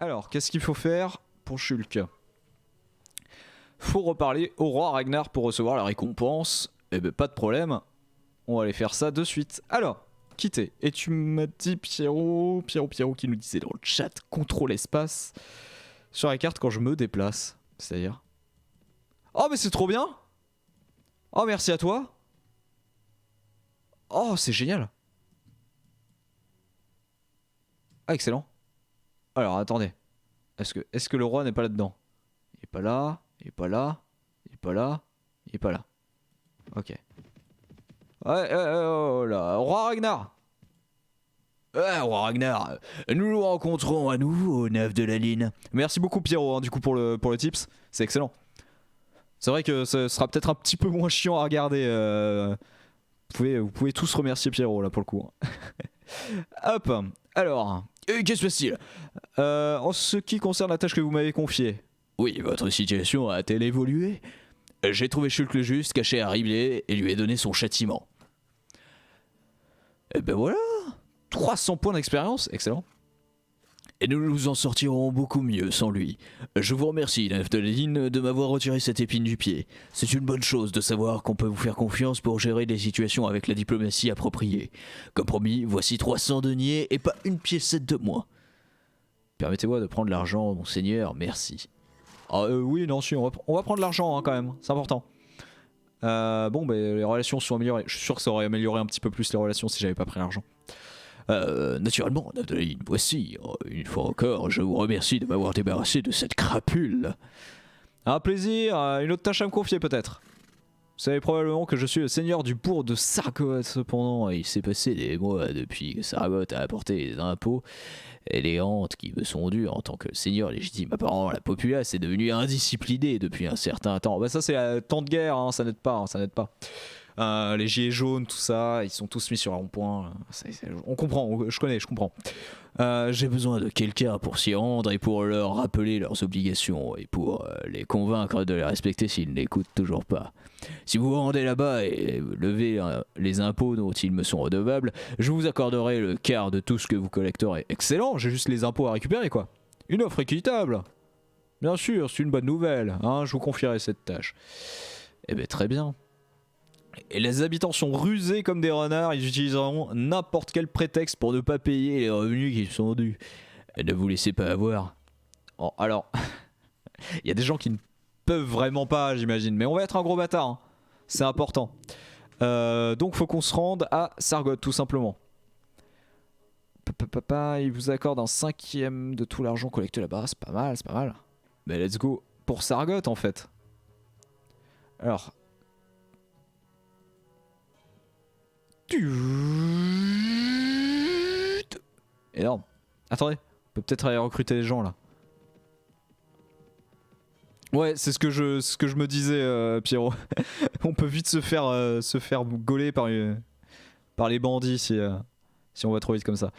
Alors, qu'est-ce qu'il faut faire pour Shulk? Faut reparler au roi Ragnar pour recevoir la récompense. Eh ben pas de problème. On va aller faire ça de suite. Alors, quitter. Et tu m'as dit Pierrot qui nous disait dans le chat, contrôle espace sur la carte quand je me déplace. C'est-à-dire... Oh mais c'est trop bien. Oh merci à toi. Oh c'est génial. Ah excellent. Alors attendez. Est-ce que le roi n'est pas là-dedans? Il est pas là, il est pas là, il est pas là, il est pas là. Ok. Ouais, oh là, roi Ragnar. Roi Ragnar, nous nous rencontrons à nouveau au 9 de la ligne. Merci beaucoup Pierrot hein, du coup pour le tips, c'est excellent. C'est vrai que ce sera peut-être un petit peu moins chiant à regarder. Vous pouvez tous remercier Pierrot là pour le coup. Hop, alors, qu'est-ce qui se passe-t-il en ce qui concerne la tâche que vous m'avez confiée. Oui, votre situation a-t-elle évolué? J'ai trouvé Shulk le Juste caché à Ribley et lui ai donné son châtiment. Et ben voilà, 300 points d'expérience, excellent. Et nous nous en sortirons beaucoup mieux sans lui. Je vous remercie, Neuf de la Ligne, de m'avoir retiré cette épine du pied. C'est une bonne chose de savoir qu'on peut vous faire confiance pour gérer des situations avec la diplomatie appropriée. Comme promis, voici 300 deniers et pas une piécette de moins. Permettez-moi de prendre l'argent, monseigneur, merci. Ah oui, non, si, on va prendre l'argent hein, quand même, c'est important. Bon, bah, les relations sont améliorées. Je suis sûr que ça aurait amélioré un petit peu plus les relations si j'avais pas pris l'argent. Naturellement, Nadeline, voici, une fois encore, je vous remercie de m'avoir débarrassé de cette crapule. Un plaisir, une autre tâche à me confier peut-être. Vous savez probablement que je suis le seigneur du bourg de Sargoth, cependant, il s'est passé des mois depuis que Sargoth a apporté les impôts et les rentes qui me sont dues en tant que seigneur légitime. Apparemment, la populace est devenue indisciplinée depuis un certain temps. Bah ça c'est temps de guerre, hein, ça n'aide pas, hein, ça n'aide pas. Les gilets jaunes, tout ça, ils sont tous mis sur un rond-point. On comprend, je comprends. J'ai besoin de quelqu'un pour s'y rendre et pour leur rappeler leurs obligations et pour les convaincre de les respecter s'ils n'écoutent toujours pas. Si vous vous rendez là-bas et levez les impôts dont ils me sont redevables, je vous accorderai le quart de tout ce que vous collecterez. Excellent, j'ai juste les impôts à récupérer quoi. Une offre équitable. Bien sûr, c'est une bonne nouvelle, hein, je vous confierai cette tâche. Eh bien très bien. Et les habitants sont rusés comme des renards, ils utiliseront n'importe quel prétexte pour ne pas payer les revenus qui sont dus. Et ne vous laissez pas avoir. Oh, alors, il y a des gens qui ne peuvent vraiment pas, j'imagine, mais on va être un gros bâtard, hein. C'est important. Donc faut qu'on se rende à Sargoth, tout simplement. Il vous accorde un 5e de tout l'argent collecté là-bas, c'est pas mal, c'est pas mal. Mais let's go pour Sargoth en fait. Alors... Énorme. Attendez, on peut peut-être aller recruter des gens là. Ouais, c'est ce que je me disais, Pierrot. On peut vite se faire gauler par les bandits si on va trop vite comme ça.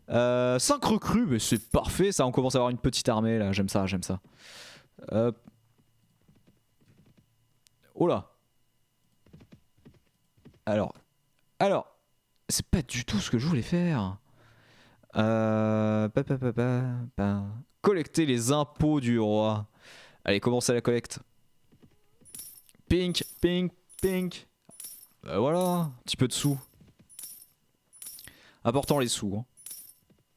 5 recrues, mais c'est parfait, ça on commence à avoir une petite armée là, j'aime ça, j'aime ça. Oh là. Alors, c'est pas du tout ce que je voulais faire. Collecter les impôts du roi. Allez, commencez la collecte. Pink, pink, pink. Voilà, un petit peu de sous. Important les sous. Hein.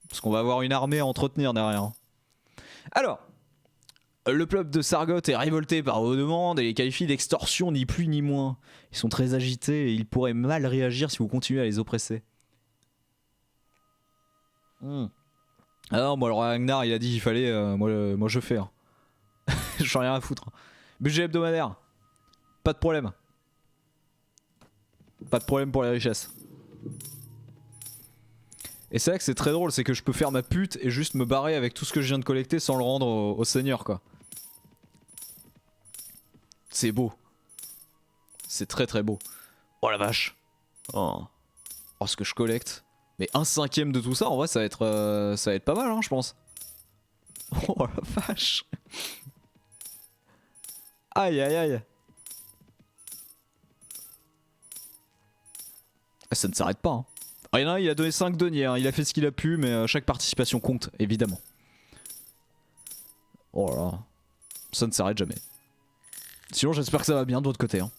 Parce qu'on va avoir une armée à entretenir derrière. Alors, le peuple de Sargoth est révolté par vos demandes et les qualifie d'extorsion ni plus ni moins. Ils sont très agités et ils pourraient mal réagir si vous continuez à les oppresser. Alors moi le roi Ragnar il a dit qu'il fallait, moi je fais. Hein. J'en ai rien à foutre. Budget hebdomadaire. Pas de problème. Pas de problème pour les richesses. Et c'est là que c'est très drôle, c'est que je peux faire ma pute et juste me barrer avec tout ce que je viens de collecter sans le rendre au seigneur quoi. C'est beau. C'est très très beau. Oh la vache. Oh, ce que je collecte. Mais 1/5 de tout ça en vrai ça va être pas mal hein je pense. Oh la vache. Aïe aïe aïe. Ça ne s'arrête pas hein. Ah, il y en a un, il a donné 5 deniers, hein. Il a fait ce qu'il a pu mais chaque participation compte évidemment. Oh là là. Ça ne s'arrête jamais. Sinon j'espère que ça va bien de l'autre côté. Hein.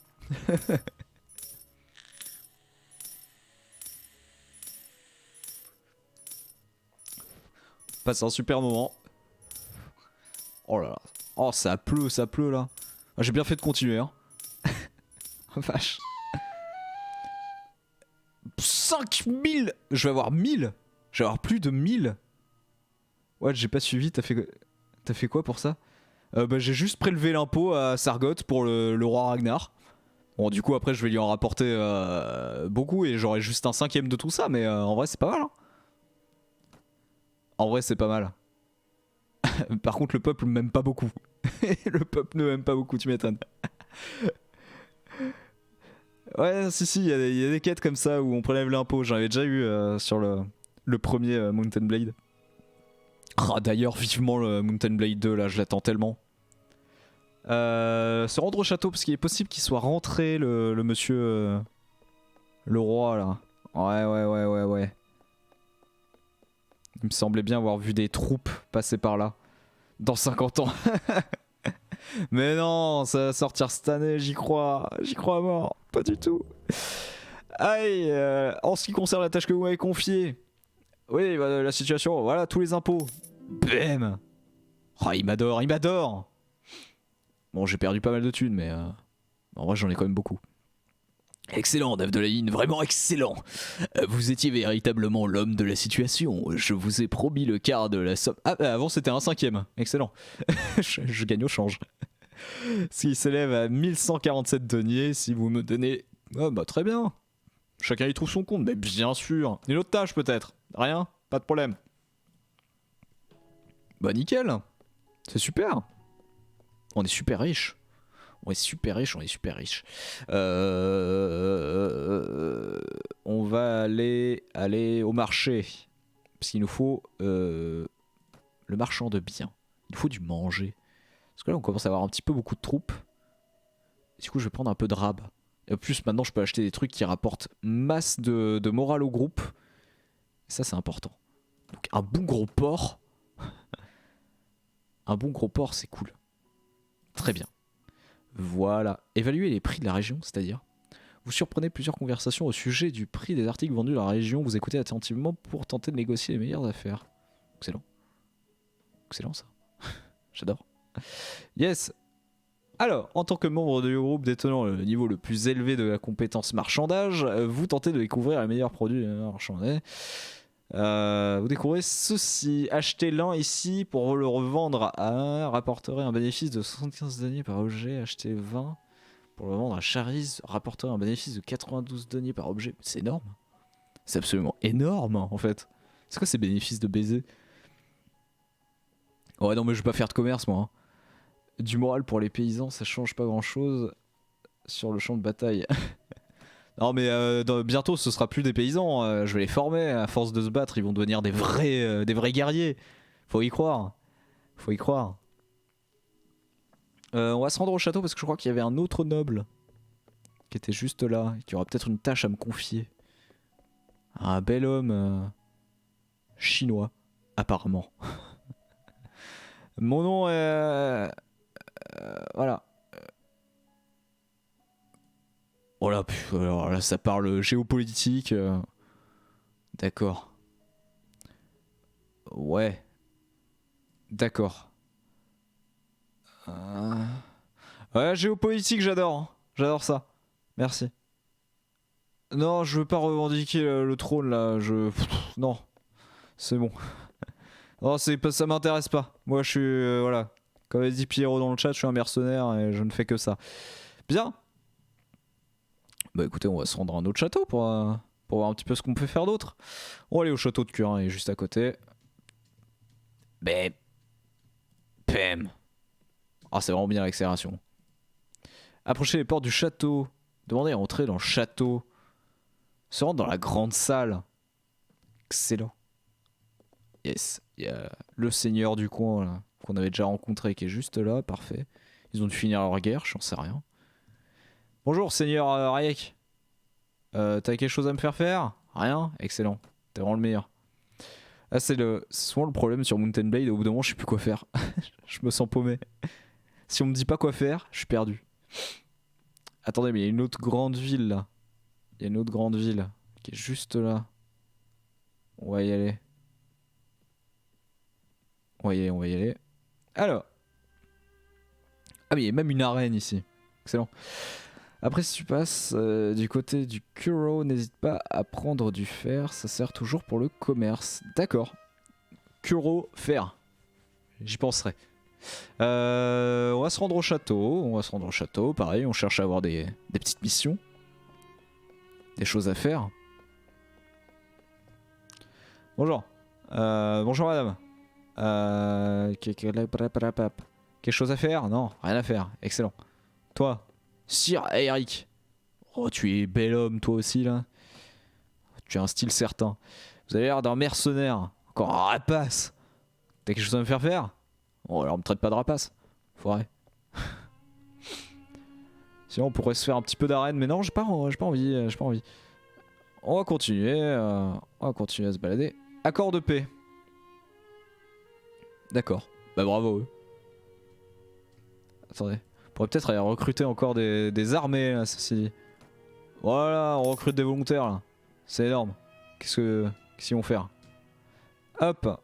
Passe un super moment. Oh là là. Oh ça pleut là. J'ai bien fait de continuer hein. Vache. 5000. Je vais avoir 1000. Je vais avoir plus de 1000. Ouais j'ai pas suivi, t'as fait quoi pour ça? Bah j'ai juste prélevé l'impôt à Sargot pour le roi Ragnar. Bon du coup après je vais lui en rapporter beaucoup et j'aurai juste un cinquième de tout ça mais en vrai c'est pas mal hein. En vrai c'est pas mal. Par contre le peuple m'aime pas beaucoup. Le peuple ne m'aime pas beaucoup, tu m'étonnes. Ouais si il y a des quêtes comme ça où on prélève l'impôt. J'en avais déjà eu sur le premier Mountain Blade. Ah, d'ailleurs vivement le Mountain Blade 2 là, je l'attends tellement. Se rendre au château parce qu'il est possible qu'il soit rentré le monsieur le roi là. Ouais. Il me semblait bien avoir vu des troupes passer par là dans 50 ans. Mais non, ça va sortir cette année, j'y crois à mort, pas du tout. Aïe, en ce qui concerne la tâche que vous m'avez confiée, oui, bah, la situation, voilà, tous les impôts. Bam. Oh, il m'adore. Bon, j'ai perdu pas mal de thunes, mais en vrai, j'en ai quand même beaucoup. Excellent, Dave de la Ligne, vraiment excellent. Vous étiez véritablement l'homme de la situation. Je vous ai promis le quart de la somme. Ah, avant c'était un cinquième. Excellent. je gagne au change. S'il s'élève à 1147 deniers, si vous me donnez... Ah bah très bien. Chacun y trouve son compte, mais bien sûr. Une autre tâche peut-être. Rien, pas de problème. Bah nickel. C'est super. On est super riche. On est super riche. On va aller au marché. Parce qu'il nous faut le marchand de biens. Il faut du manger. Parce que là on commence à avoir un petit peu beaucoup de troupes. Du coup je vais prendre un peu de rab. Et en plus maintenant je peux acheter des trucs qui rapportent masse de morale au groupe. Et ça c'est important. Donc un bon gros porc. Un bon gros porc c'est cool. Très bien. Voilà. Évaluer les prix de la région, c'est-à-dire vous surprenez plusieurs conversations au sujet du prix des articles vendus dans la région. Vous écoutez attentivement pour tenter de négocier les meilleures affaires. Excellent. Excellent ça. J'adore. Yes. Alors, en tant que membre du groupe détenant le niveau le plus élevé de la compétence marchandage, vous tentez de découvrir les meilleurs produits marchandés. Vous découvrez ceci. Achetez l'un ici pour le revendre à rapporterait un bénéfice de 75 deniers par objet. Achetez 20 pour le vendre à Chariz, rapporterait un bénéfice de 92 deniers par objet. C'est énorme. C'est absolument énorme en fait. C'est quoi ces bénéfices de baiser? Ouais non mais je vais pas faire de commerce moi. Du moral pour les paysans, ça change pas grand chose sur le champ de bataille. Non mais bientôt ce sera plus des paysans, je vais les former, à force de se battre ils vont devenir des vrais guerriers. Faut y croire. On va se rendre au château parce que je crois qu'il y avait un autre noble qui était juste là et qui aura peut-être une tâche à me confier. Un bel homme chinois apparemment. Mon nom est... voilà. Voilà, alors là ça parle géopolitique. D'accord. Ouais. D'accord. Ouais, géopolitique, j'adore. Hein. J'adore ça. Merci. Non, je veux pas revendiquer le trône là. Non. C'est bon. Non, ça m'intéresse pas. Moi je suis... voilà. Comme a dit Pierrot dans le chat, je suis un mercenaire et je ne fais que ça. Bien. Bah écoutez, on va se rendre à un autre château pour voir un petit peu ce qu'on peut faire d'autre. On va aller au château de Curin, il est juste à côté. Bam. Pam. Ah, c'est vraiment bien l'accélération. Approchez les portes du château. Demandez à entrer dans le château. Se rendre dans la grande salle. Excellent. Yes. Il y a le seigneur du coin là, qu'on avait déjà rencontré qui est juste là. Parfait. Ils ont dû finir leur guerre, j'en sais rien. Bonjour seigneur Rayek. T'as quelque chose à me faire faire? Rien? Excellent. T'es vraiment le meilleur. Ah, c'est souvent le problème sur Mountain Blade, au bout d'un moment je sais plus quoi faire. Je me sens paumé. Si on me dit pas quoi faire, je suis perdu. Attendez, mais il y a une autre grande ville là. Il y a une autre grande ville qui est juste là. On va y aller. On va y aller, on va y aller. Alors. Ah mais il y a même une arène ici. Excellent. Après si tu passes du côté du Kuro, n'hésite pas à prendre du fer. Ça sert toujours pour le commerce. D'accord. Kuro, fer. J'y penserai. On va se rendre au château. On va se rendre au château. Pareil, on cherche à avoir des petites missions. Des choses à faire. Bonjour. Bonjour madame. Quelque chose à faire? Non, rien à faire. Excellent. Toi, Sir Eric. Oh, tu es bel homme toi aussi là. Tu as un style certain. Vous avez l'air d'un mercenaire. Encore un rapace. T'as quelque chose à me faire faire? Oh, alors me traite pas de rapace. Foiré. Sinon on pourrait se faire un petit peu d'arène, mais non, j'ai pas envie, j'ai pas envie. On va continuer à se balader. Accord de paix. D'accord. Bah bravo eux. Attendez. On pourrait peut-être aller recruter encore des armées là, ceci dit. Voilà, on recrute des volontaires là. C'est énorme. Qu'est-ce qu'ils vont faire? Hop.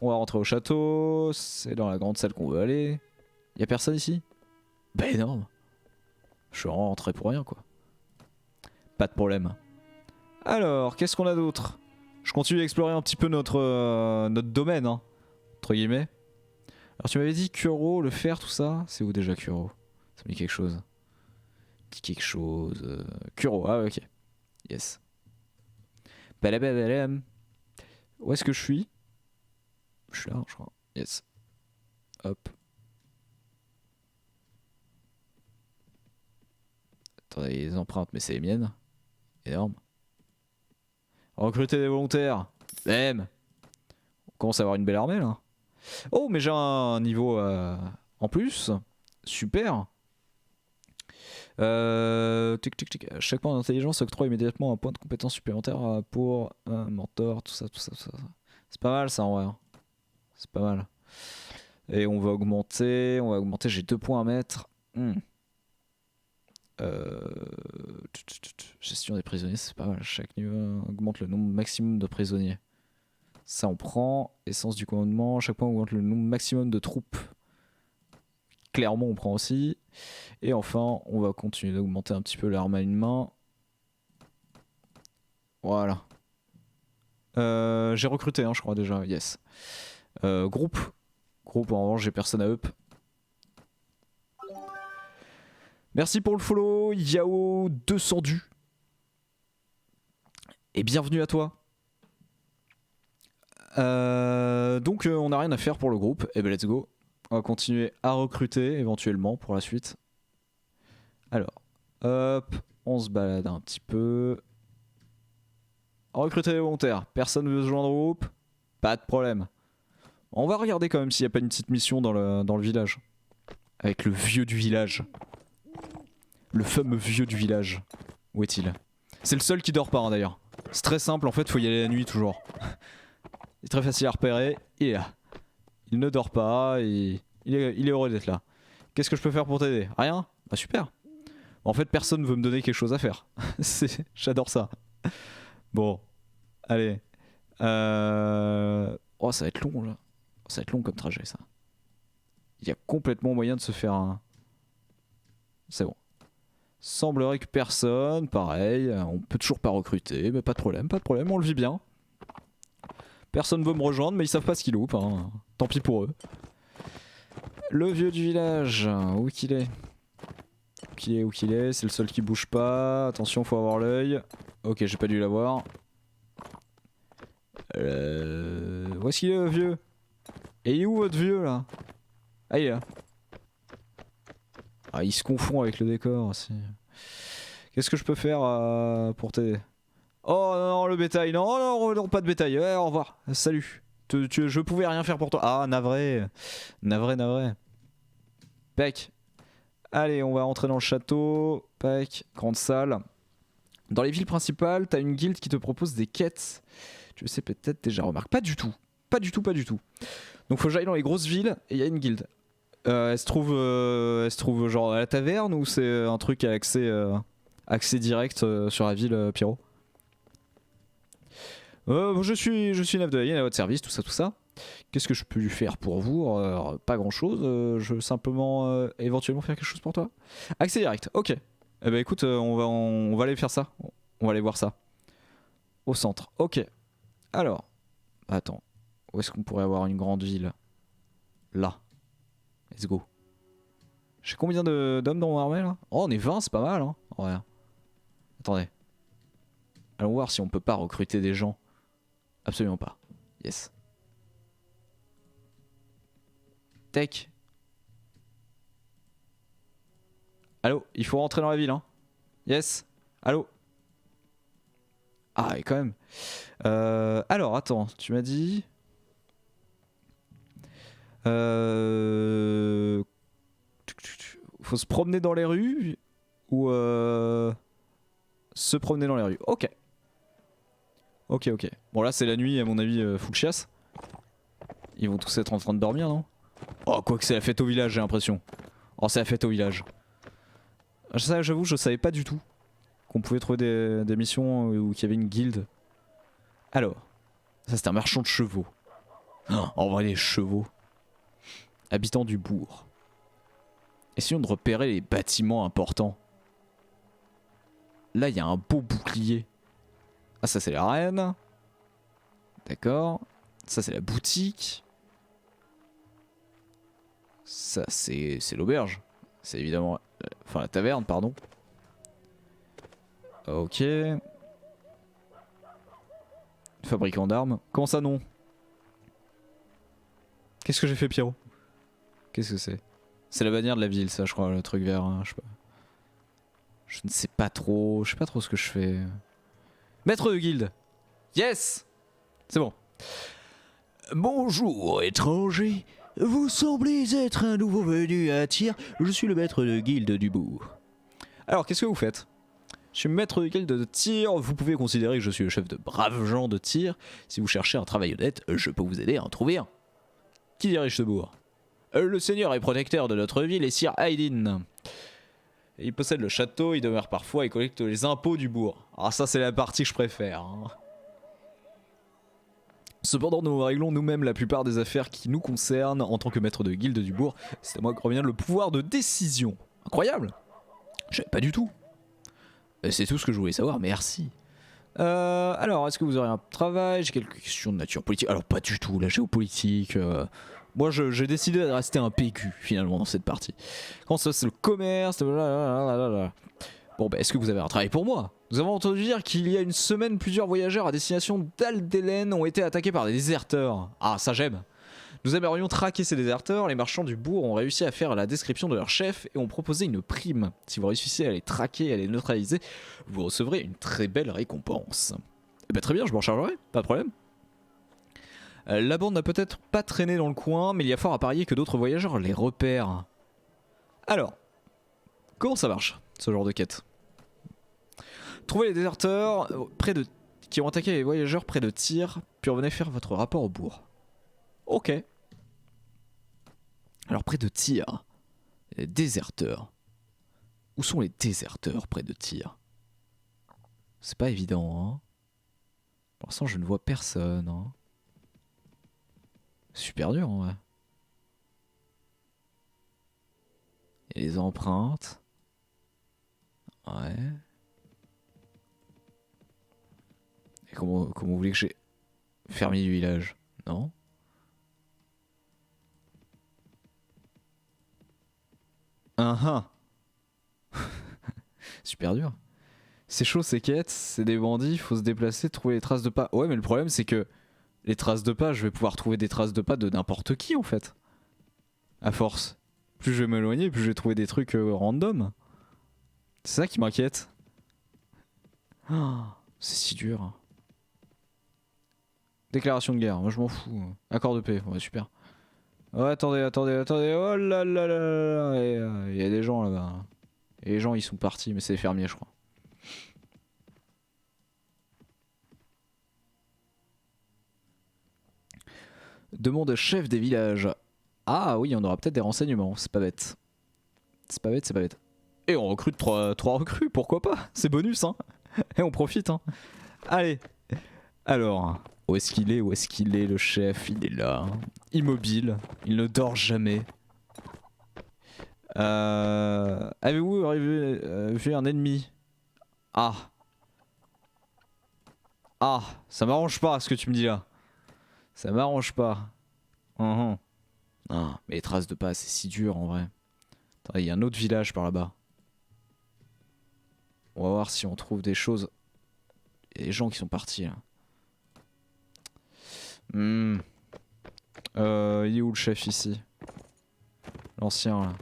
On va rentrer au château. C'est dans la grande salle qu'on veut aller. Y'a personne ici? Bah énorme. Je suis rentré pour rien quoi. Pas de problème. Alors, qu'est-ce qu'on a d'autre? Je continue d'explorer un petit peu notre domaine, hein, entre guillemets. Alors tu m'avais dit Kuro, le fer, tout ça. C'est où déjà Kuro? Ça me dit quelque chose. Dit quelque chose. Kuro, ah ok. Yes. Balabalalam. Où est-ce que je suis? Je suis là, je crois. Yes. Hop. Attendez, les empreintes, mais c'est les miennes. Énorme. Recruter des volontaires. Bam. On commence à avoir une belle armée là. Oh, mais j'ai un niveau en plus. Super. Tic tic tic. Chaque point d'intelligence octroie immédiatement un point de compétence supplémentaire pour un mentor, tout ça. C'est pas mal ça en vrai. Hein. C'est pas mal. Et on va augmenter, j'ai 2 points à mettre. Gestion des prisonniers, c'est pas mal. Chaque niveau augmente le nombre maximum de prisonniers. Ça on prend. Essence du commandement, chaque point augmente le nombre maximum de troupes. Clairement on prend aussi. Et enfin on va continuer d'augmenter un petit peu l'arme à une main. Voilà. J'ai recruté je crois déjà, yes. Groupe en revanche j'ai personne à up. Merci pour le follow Yao 200 du. Et bienvenue à toi. Donc on n'a rien à faire pour le groupe. Et ben let's go. On va continuer à recruter éventuellement pour la suite. Alors, hop, on se balade un petit peu. Recruter des volontaires. Personne veut se joindre au groupe? Pas de problème. On va regarder quand même s'il n'y a pas une petite mission dans le village. Avec le vieux du village. Le fameux vieux du village. Où est-il? C'est le seul qui dort pas d'ailleurs. C'est très simple en fait, faut y aller la nuit toujours. Il est très facile à repérer, il est là. Il ne dort pas, et il est heureux d'être là. Qu'est-ce que je peux faire pour t'aider? Rien? Bah super. En fait personne veut me donner quelque chose à faire. J'adore ça. Bon, allez. Oh ça va être long là. Ça va être long comme trajet ça. Il y a complètement moyen de se faire un... C'est bon. Semblerait que personne, pareil, on peut toujours pas recruter, mais pas de problème, on le vit bien. Personne veut me rejoindre, mais ils savent pas ce qu'ils loupent, hein. Tant pis pour eux. Le vieux du village, où qu'il est? Où qu'il est, c'est le seul qui bouge pas, attention faut avoir l'œil. Ok, j'ai pas dû l'avoir. Où est-ce qu'il est le vieux? Et il est où votre vieux là? Ah il est là. Ah, il se confond avec le décor aussi. Qu'est-ce que je peux faire pour t'aider? Oh non, le bétail, non, pas de bétail. Ouais, au revoir, salut. Je pouvais rien faire pour toi. Ah, navré. Pec. Allez, on va rentrer dans le château. Pec, grande salle. Dans les villes principales, t'as une guilde qui te propose des quêtes. Tu le sais peut-être déjà, remarque. Pas du tout. Pas du tout, pas du tout. Donc faut que j'aille dans les grosses villes et il y a une guilde. Elle se trouve genre à la taverne ou c'est un truc à accès direct sur la ville, Pierrot? Je suis Nef de la Ligne à votre service, tout ça, tout ça. Qu'est-ce que je peux lui faire pour vous? Pas grand chose, je veux simplement éventuellement faire quelque chose pour toi. Accès direct, ok. Eh ben écoute, on va aller faire ça. On va aller voir ça. Au centre, ok. Alors, attends, où est-ce qu'on pourrait avoir une grande ville? Là. Let's go. J'ai combien d'hommes dans mon armée là? Oh, on est 20, c'est pas mal hein. Ouais. Attendez. Allons voir si on peut pas recruter des gens. Absolument pas. Yes. Tech. Allô, il faut rentrer dans la ville hein. Yes. Allô. Ah, et quand même. Alors, attends, tu m'as dit... Faut se promener dans les rues ou se promener dans les rues. Ok. Ok, ok. Bon là c'est la nuit à mon avis full chasse. Ils vont tous être en train de dormir non? Oh quoi que c'est la fête au village j'ai l'impression. Oh c'est la fête au village. Ça j'avoue je savais pas du tout qu'on pouvait trouver des missions ou qu'il y avait une guilde. Alors. Ça c'est un marchand de chevaux. Oh, en vrai les chevaux. Habitants du bourg. Essayons de repérer les bâtiments importants. Là, il y a un beau bouclier. Ah, ça, c'est la reine. D'accord. Ça, c'est la boutique. Ça, c'est l'auberge. C'est évidemment... Enfin, la taverne, pardon. Ok. Fabricant d'armes. Comment ça, non? Qu'est-ce que j'ai fait, Pierrot? Qu'est-ce que c'est? C'est la bannière de la ville, ça, je crois, le truc vert. Hein, je sais pas. Je ne sais pas trop. Je sais pas trop ce que je fais. Maître de guilde. Yes. C'est bon. Bonjour, étranger. Vous semblez être un nouveau venu à Tyr. Je suis le maître de guilde du bourg. Alors, qu'est-ce que vous faites? Je suis maître de guilde de Tyr. Vous pouvez considérer que je suis le chef de braves gens de Tyr. Si vous cherchez un travail honnête, je peux vous aider à en trouver un. Qui dirige ce bourg? Le seigneur et protecteur de notre ville est Sir Aydin. Il possède le château, il demeure parfois et collecte les impôts du bourg. Alors ça c'est la partie que je préfère. Hein. Cependant nous réglons nous-mêmes la plupart des affaires qui nous concernent en tant que maître de guilde du bourg. C'est à moi que revient le pouvoir de décision. Incroyable. Je savais pas du tout. C'est tout ce que je voulais savoir, merci. Alors, est-ce que vous aurez un travail? J'ai quelques questions de nature politique. Alors pas du tout, la géopolitique... Moi j'ai décidé de rester un PQ finalement dans cette partie. Quand ça c'est le commerce, blablabla. Bon bah est-ce que vous avez un travail pour moi? Nous avons entendu dire qu'il y a une semaine plusieurs voyageurs à destination d'Aldelen ont été attaqués par des déserteurs. Ah ça j'aime. Nous aimerions traquer ces déserteurs, les marchands du bourg ont réussi à faire la description de leur chef et ont proposé une prime. Si vous réussissez à les traquer et à les neutraliser, vous recevrez une très belle récompense. Et bah très bien, je m'en chargerai, pas de problème. La bande n'a peut-être pas traîné dans le coin, mais il y a fort à parier que d'autres voyageurs les repèrent. Alors, comment ça marche, ce genre de quête? Trouvez les déserteurs qui ont attaqué les voyageurs près de Tyr, puis revenez faire votre rapport au bourg. Ok. Alors près de Tyr, les déserteurs. Où sont les déserteurs près de Tyr? C'est pas évident, hein. Pour l'instant, je ne vois personne, hein. Super dur en vrai. Il y a les empreintes. Ouais. Et comment vous voulez que j'ai... Fermier du village? Non. Super dur. C'est chaud ces quêtes, c'est des bandits, faut se déplacer, trouver les traces de pas. Ouais mais le problème c'est que les traces de pas, je vais pouvoir trouver des traces de pas de n'importe qui en fait. À force. Plus je vais m'éloigner, plus je vais trouver des trucs random. C'est ça qui m'inquiète. Oh, c'est si dur. Déclaration de guerre, moi je m'en fous. Accord de paix, ouais super. Oh attendez. Oh là là là là. Il y a des gens là-bas. Et les gens ils sont partis, mais c'est les fermiers je crois. Demande chef des villages. Ah oui, on aura peut-être des renseignements, c'est pas bête. C'est pas bête, c'est pas bête. Et on recrute 3 recrues, pourquoi pas? C'est bonus, hein. Et on profite, hein. Allez. Alors, où est-ce qu'il est? Où est-ce qu'il est, le chef? Il est là. Immobile. Il ne dort jamais. Avez-vous vu un ennemi? Ah. Ah, ça m'arrange pas ce que tu me dis là. Ça m'arrange pas. Ah, mais les traces de pas, c'est si dur en vrai. Attends, il y a un autre village par là-bas. On va voir si on trouve des choses. Il y a des gens qui sont partis là. Il est où le chef ici? L'ancien là.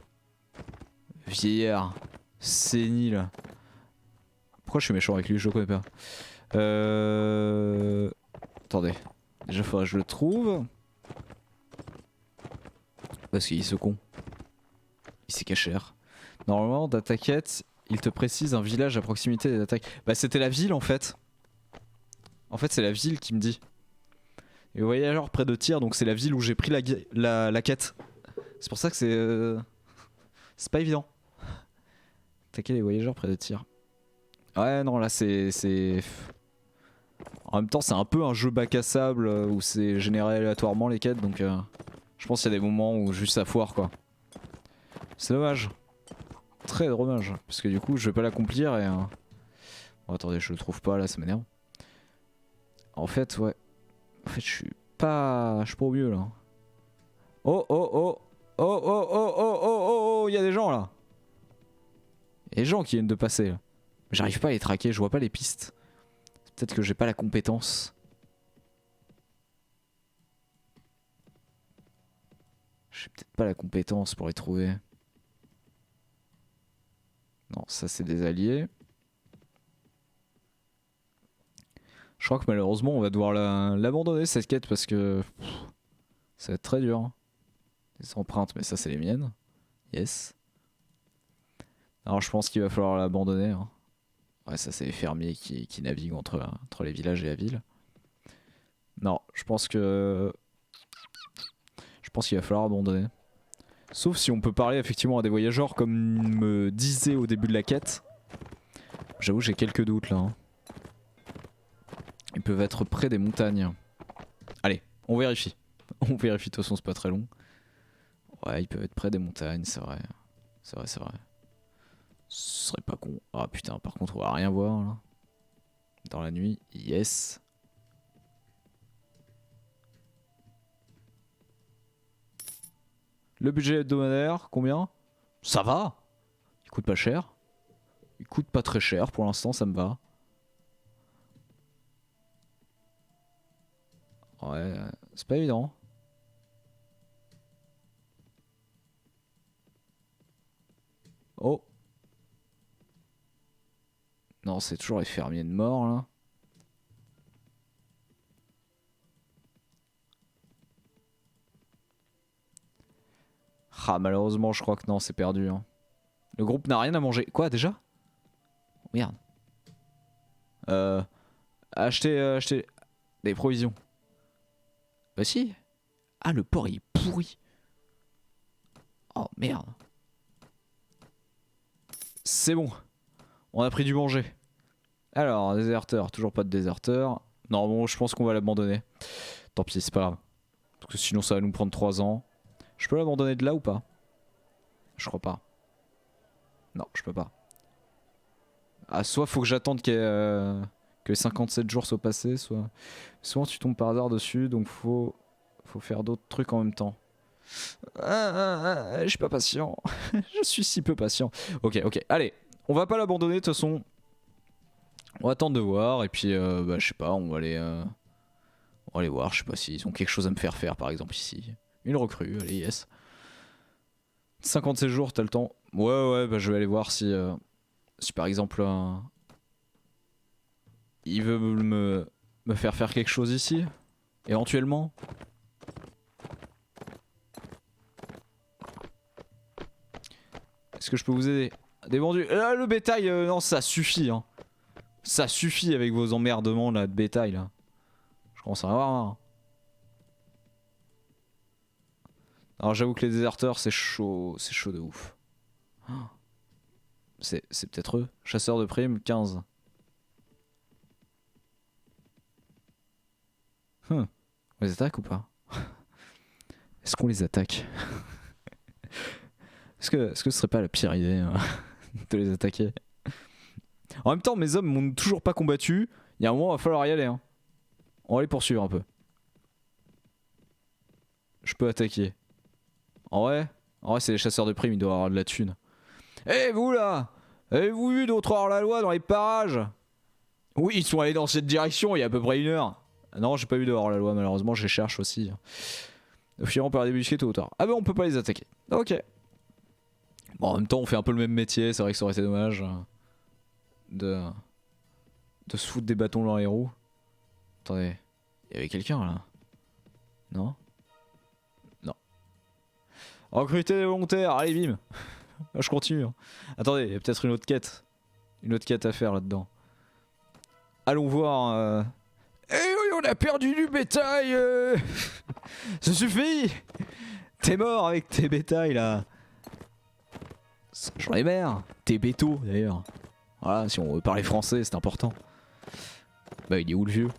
Vieillard. Sénile. Pourquoi je suis méchant avec lui? Je le connais pas. Attendez. Déjà faudrait que je le trouve. Parce qu'il se con. Il s'est caché. Normalement, data quête, il te précise un village à proximité des attaques. Bah c'était la ville en fait. En fait c'est la ville qui me dit. Et voyageurs près de Tyr, donc c'est la ville où j'ai pris la quête. C'est pour ça que c'est... c'est pas évident. Attaquer les voyageurs près de Tyr. Ouais non là c'est... En même temps c'est un peu un jeu bac à sable où c'est généré aléatoirement les quêtes, donc je pense qu'il y a des moments où juste ça foire quoi. C'est dommage. Très dommage. Parce que du coup je vais pas l'accomplir et... Bon attendez, je le trouve pas là, ça m'énerve. En fait ouais. En fait je suis pas au mieux là. Oh oh oh. Oh oh oh oh oh oh oh, il y a des gens là. Il y a des gens qui viennent de passer là. J'arrive pas à les traquer, je vois pas les pistes. Peut-être que j'ai pas la compétence. J'ai peut-être pas la compétence pour les trouver. Non, ça c'est des alliés. Je crois que malheureusement on va devoir l'abandonner cette quête parce que ça va être très dur. Des empreintes, mais ça c'est les miennes. Yes. Alors je pense qu'il va falloir l'abandonner. Hein. Ouais, ça c'est les fermiers qui naviguent entre les villages et la ville. Non, je pense qu'il va falloir abandonner. Sauf si on peut parler effectivement à des voyageurs comme me disait au début de la quête. J'avoue j'ai quelques doutes là. Hein. Ils peuvent être près des montagnes. Allez, on vérifie. On vérifie, de toute façon c'est pas très long. Ouais, ils peuvent être près des montagnes, c'est vrai. C'est vrai, c'est vrai. Ce serait pas con. Ah putain, par contre on va rien voir là. Dans la nuit, yes. Le budget hebdomadaire, combien? Ça va. Il coûte pas cher. Il coûte pas très cher pour l'instant, ça me va. Ouais, c'est pas évident. Oh. Non, c'est toujours les fermiers de mort là. Ah, malheureusement, je crois que non, c'est perdu. Hein. Le groupe n'a rien à manger. Quoi, déjà? Oh, merde. Acheter des provisions. Bah si. Ah, le porc, il est pourri. Oh, merde. C'est bon. On a pris du manger. Alors, déserteur. Toujours pas de déserteur. Non, bon, je pense qu'on va l'abandonner. Tant pis, c'est pas grave. Parce que sinon, ça va nous prendre 3 ans. Je peux l'abandonner de là ou pas? Je crois pas. Non, je peux pas. Ah, soit faut que j'attende que les 57 jours soient passés, soit tu tombes par hasard dessus, donc faut faire d'autres trucs en même temps. Je suis pas patient. Je suis si peu patient. Ok, allez. On va pas l'abandonner de toute façon. On va attendre de voir et puis bah, je sais pas, on va aller voir, je sais pas s'ils ont quelque chose à me faire par exemple ici. Une recrue, allez yes. 57 jours, t'as le temps. Ouais, bah je vais aller voir si par exemple il veut me faire quelque chose ici, éventuellement. Est-ce que je peux vous aider? Des vendus. Là, le bétail, non, ça suffit. Hein. Ça suffit avec vos emmerdements là, de bétail. Là. Je commence à en avoir marre. Alors j'avoue que les déserteurs c'est chaud de ouf. Oh. C'est peut-être eux. Chasseurs de primes 15. On les attaque ou pas? Est-ce qu'on les attaque? Est-ce que ce serait pas la pire idée de les attaquer? En même temps, mes hommes m'ont toujours pas combattu. Il y a un moment, il va falloir y aller. Hein. On va les poursuivre un peu. Je peux attaquer. En vrai, c'est les chasseurs de primes, ils doivent avoir de la thune. Eh vous là! Avez-vous vu d'autres hors-la-loi dans les parages? Oui, ils sont allés dans cette direction il y a à peu près 1 heure. Non, j'ai pas vu de hors-la-loi, malheureusement, je les cherche aussi. Finalement, on peut les débusquer tôt ou tard. Ah bah on peut pas les attaquer. Ok. Bon, en même temps, on fait un peu le même métier, c'est vrai que ça aurait été dommage de se foutre des bâtons dans les roues. Attendez, il y avait quelqu'un là? Non? Non. Recruter des volontaires, allez bim. Je continue. Hein. Attendez, il y a peut-être une autre quête. Une autre quête à faire là-dedans. Allons voir. Eh oui, on a perdu du bétail. Ça suffit. T'es mort avec tes bétails là. J'en ai marre. Tes bétos d'ailleurs. Voilà, si on veut parler français, c'est important. Bah, il est où le vieux?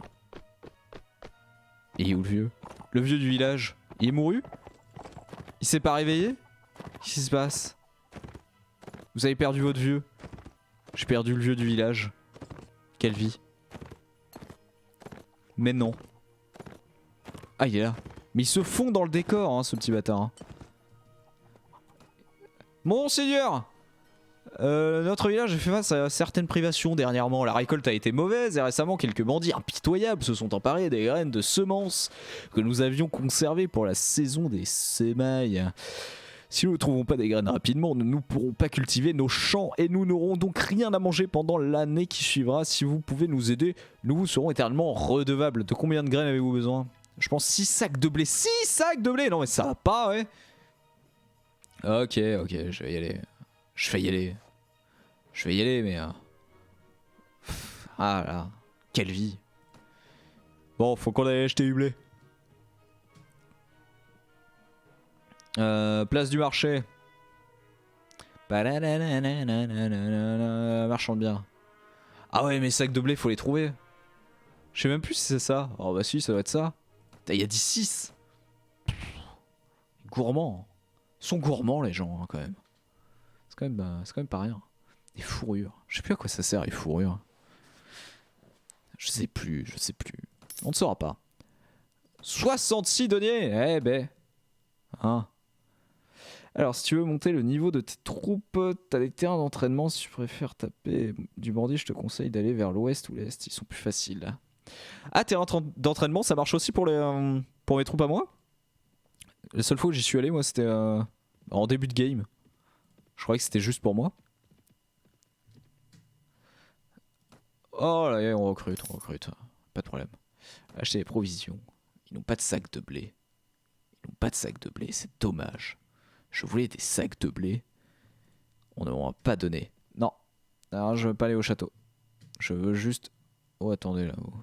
Il est où le vieux? Le vieux du village. Il est mouru? Il s'est pas réveillé? Qu'est-ce qui se passe? Vous avez perdu votre vieux. J'ai perdu le vieux du village. Quelle vie. Mais non. Ah, il est là. Mais il se fond dans le décor, hein, ce petit bâtard. Hein. Monseigneur, notre village a fait face à certaines privations dernièrement. La récolte a été mauvaise et récemment quelques bandits impitoyables se sont emparés des graines de semences que nous avions conservées pour la saison des semailles. Si nous ne trouvons pas des graines rapidement, nous ne pourrons pas cultiver nos champs et nous n'aurons donc rien à manger pendant l'année qui suivra. Si vous pouvez nous aider, nous vous serons éternellement redevables. De combien de graines avez-vous besoin? Je pense 6 sacs de blé. 6 sacs de blé? Non mais ça va pas, ouais. Ok, je vais y aller. Je vais y aller, mais... Ah là, quelle vie. Bon, faut qu'on aille acheter du blé. Place du marché. Marchand de biens. Ah ouais, mes sacs de blé, faut les trouver. Je sais même plus si c'est ça. Oh bah si, ça doit être ça. Il y a dit 6. Gourmands. Ils sont gourmands les gens, hein, quand même. C'est quand même pas rien. Les fourrures. Je sais plus à quoi ça sert les fourrures. Je sais plus. On ne saura pas. 66 deniers. Eh ben. Hein. Alors si tu veux monter le niveau de tes troupes, t'as des terrains d'entraînement. Si tu préfères taper du bandit, je te conseille d'aller vers l'ouest ou l'est. Ils sont plus faciles là. Ah, terrain d'entraînement, ça marche aussi pour mes troupes à moi? La seule fois où j'y suis allé, moi, c'était en début de game. Je croyais que c'était juste pour moi. Oh là, on recrute. Pas de problème. Acheter des provisions. Ils n'ont pas de sac de blé. C'est dommage. Je voulais des sacs de blé. On ne m'en a pas donné. Non. Alors, je veux pas aller au château. Je veux juste... Oh, attendez là-haut.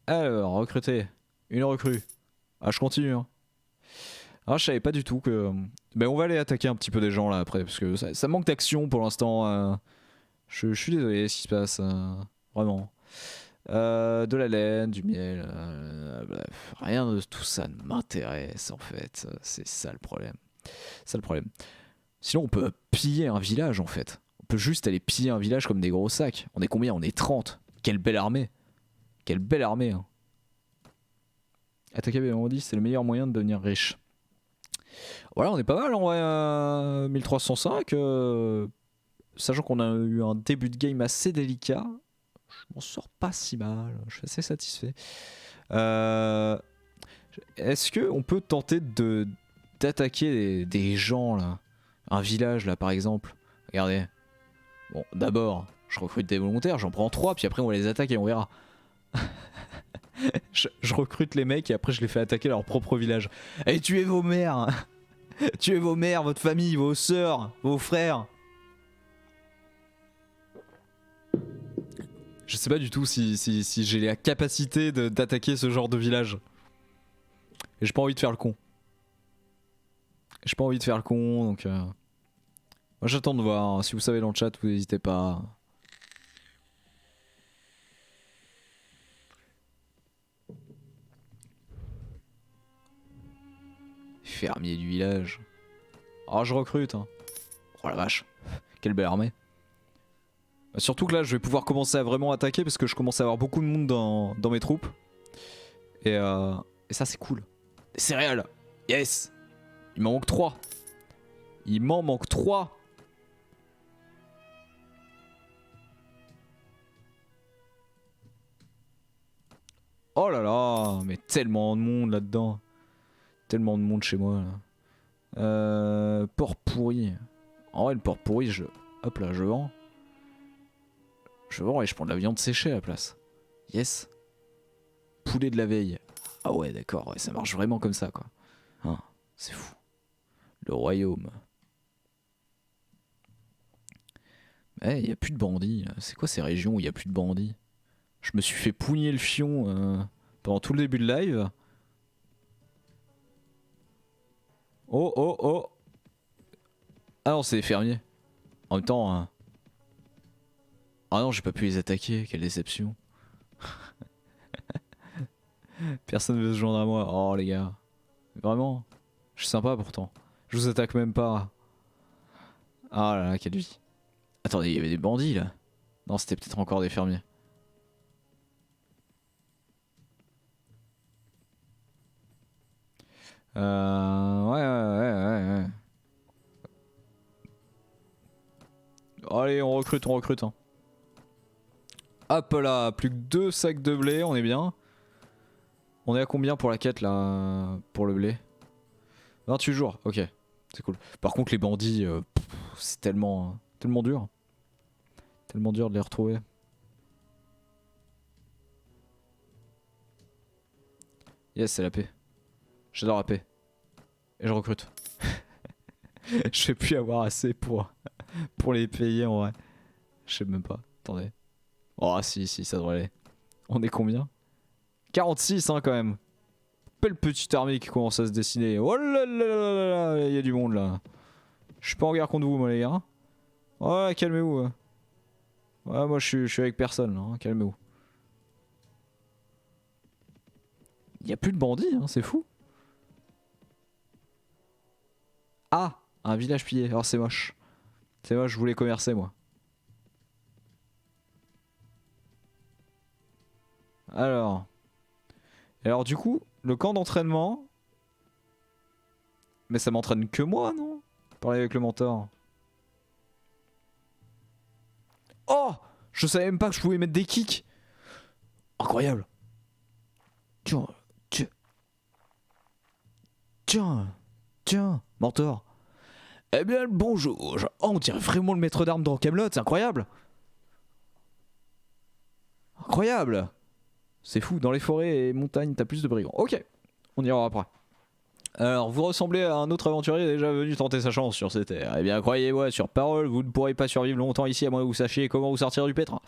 Alors, recruter. Une recrue. Ah, je continue. Hein. Ah, je savais pas du tout que... Mais on va aller attaquer un petit peu des gens là après. Parce que ça manque d'action pour l'instant. Je suis désolé ce qui se passe. Vraiment. De la laine, du miel. Bref, rien de tout ça ne m'intéresse en fait. C'est ça le problème. Sinon, on peut piller un village en fait. On peut juste aller piller un village comme des gros sacs. On est combien? On est 30. Quelle belle armée. Hein. Attaquer les bandits, c'est le meilleur moyen de devenir riche. Voilà, on est pas mal en vrai. 1305. Sachant qu'on a eu un début de game assez délicat. Je m'en sors pas si mal. Je suis assez satisfait. Est-ce qu'on peut tenter d'attaquer des gens là? Un village là par exemple. Regardez. Bon, d'abord, je recrute des volontaires, j'en prends 3, puis après on les attaque et on verra. je recrute les mecs et après je les fais attaquer leur propre village. Et tuez vos mères. Tuez vos mères, votre famille, vos sœurs, vos frères. Je sais pas du tout si j'ai la capacité d'attaquer ce genre de village. Et j'ai pas envie de faire le con. J'ai pas envie de faire le con, donc... Moi j'attends de voir, hein. Si vous savez dans le chat, vous n'hésitez pas. Fermier du village. Oh, je recrute, hein. Oh la vache. Quelle belle armée. Surtout que là, je vais pouvoir commencer à vraiment attaquer parce que je commence à avoir beaucoup de monde dans mes troupes. Et ça, c'est cool. Des céréales. Yes. Il m'en manque 3. Il m'en manque 3. Oh là là, mais tellement de monde là-dedans. Tellement de monde chez moi là. Porc pourri. En vrai, le porc pourri, hop là, je vends. Je vends et je prends de la viande séchée à la place. Yes. Poulet de la veille. Ah ouais, d'accord, ouais, ça marche vraiment comme ça, quoi. Hein, c'est fou. Le royaume. Eh, il n'y a plus de bandits. C'est quoi ces régions où il n'y a plus de bandits? Je me suis fait pougner le fion pendant tout le début de live. Oh, oh, oh. Ah non, c'est des fermiers. En même temps... Ah non, j'ai pas pu les attaquer, quelle déception. Personne veut se joindre à moi. Oh les gars. Vraiment. Je suis sympa pourtant. Je vous attaque même pas. Ah là là, quelle vie. Attendez, il y avait des bandits là. Non, c'était peut-être encore des fermiers. Ouais. Allez, on recrute. Hein. Hop là, plus que 2 sacs de blé, on est bien. On est à combien pour la quête là, pour le blé? 28 jours, ok, c'est cool. Par contre les bandits, c'est tellement dur. Tellement dur de les retrouver. Yes, c'est la paix. J'adore la paix. Et je recrute. Je vais plus avoir assez pour les payer en vrai. Je sais même pas, attendez. Oh si, ça devrait aller. On est combien? 46 hein quand même. Belle petite armée qui commence à se dessiner. Oh là là là là, il y a du monde là. Je suis pas en guerre contre vous moi les gars. Ouais, calmez-vous. Ouais, moi je suis avec personne là, hein. Calmez-vous. Il y a plus de bandits, hein, c'est fou. Ah, un village pillé. Alors c'est moche. C'est moche, je voulais commercer moi. Alors du coup, le camp d'entraînement. Mais ça m'entraîne que moi, non? Parler avec le mentor. Oh! Je savais même pas que je pouvais mettre des kicks. Incroyable. Tiens, mentor. Eh bien, bonjour. Oh, on dirait vraiment le maître d'armes dans Camelot, c'est incroyable. Incroyable. C'est fou, dans les forêts et montagnes, t'as plus de brigands. Ok, on ira après. Alors, vous ressemblez à un autre aventurier déjà venu tenter sa chance sur ces terres. Eh bien, croyez-moi, sur parole, vous ne pourrez pas survivre longtemps ici à moins que vous sachiez comment vous sortir du pétrin.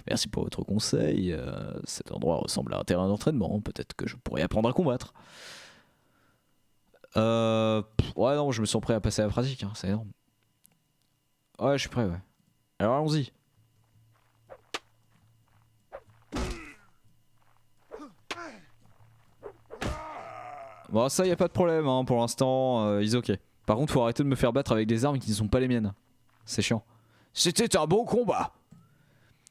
Merci pour votre conseil. Cet endroit ressemble à un terrain d'entraînement. Peut-être que je pourrais apprendre à combattre. Ouais, non, je me sens prêt à passer à la pratique, hein, c'est énorme. Ouais, je suis prêt, ouais. Alors, allons-y. Bon, ça, y a pas de problème, hein, pour l'instant, ils ok. Par contre, faut arrêter de me faire battre avec des armes qui ne sont pas les miennes. C'est chiant. C'était un bon combat.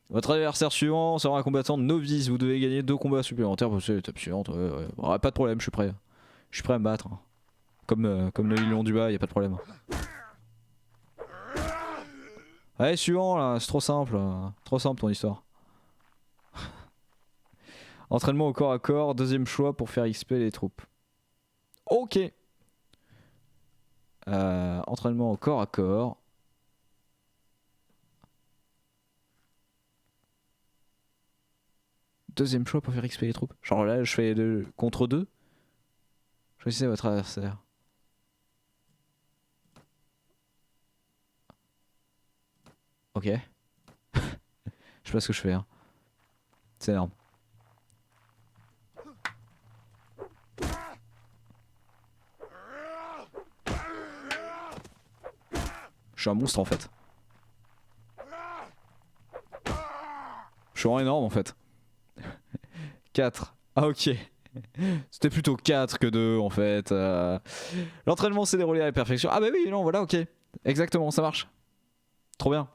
Votre adversaire suivant sera un combattant novice. Vous devez gagner 2 combats supplémentaires pour l'étape suivante. Ouais. Bon, pas de problème, je suis prêt. Je suis prêt à me battre. Hein. Comme le lion du bas, y a pas de problème. Allez, suivant là, c'est trop simple. Trop simple ton histoire. Entraînement au corps à corps, deuxième choix pour faire XP les troupes. Ok. Entraînement au corps à corps. Deuxième choix pour faire XP les troupes. Genre là, je fais contre 2. Choisissez votre adversaire. Ok. Je sais pas ce que je fais. Hein. C'est énorme. Je suis un monstre en fait. Je suis vraiment énorme en fait. 4. Ah ok. C'était plutôt 4 que 2 en fait. L'entraînement s'est déroulé à la perfection. Ah bah oui, non, voilà, ok. Exactement, ça marche. Trop bien.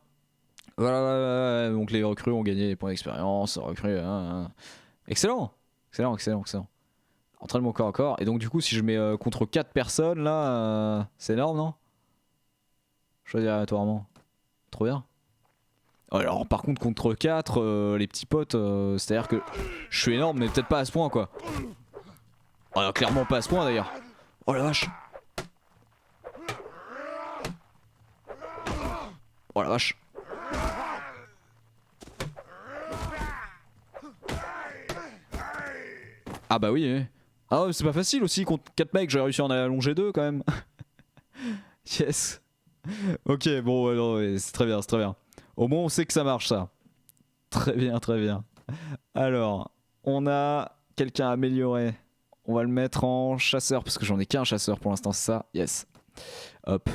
Voilà, donc les recrues ont gagné des points d'expérience. Recrues, excellent. Excellent, excellent, excellent. Entraînement corps à corps. Et donc du coup, si je mets contre 4 personnes là, c'est énorme, non? Choisir aléatoirement. Trop bien. Alors par contre contre 4, les petits potes, c'est-à-dire que je suis énorme mais peut-être pas à ce point quoi. Alors clairement pas à ce point d'ailleurs. Oh la vache. Oh la vache. Ah bah oui. Ah ouais, c'est pas facile aussi contre 4 mecs, j'ai réussi à en allonger 2 quand même. Yes. Ok, bon, non, ouais, c'est très bien, c'est très bien. Au moins on sait que ça marche ça. Très bien, très bien. Alors, on a quelqu'un à améliorer. On va le mettre en chasseur parce que j'en ai qu'un chasseur pour l'instant, c'est ça. Yes. Hop.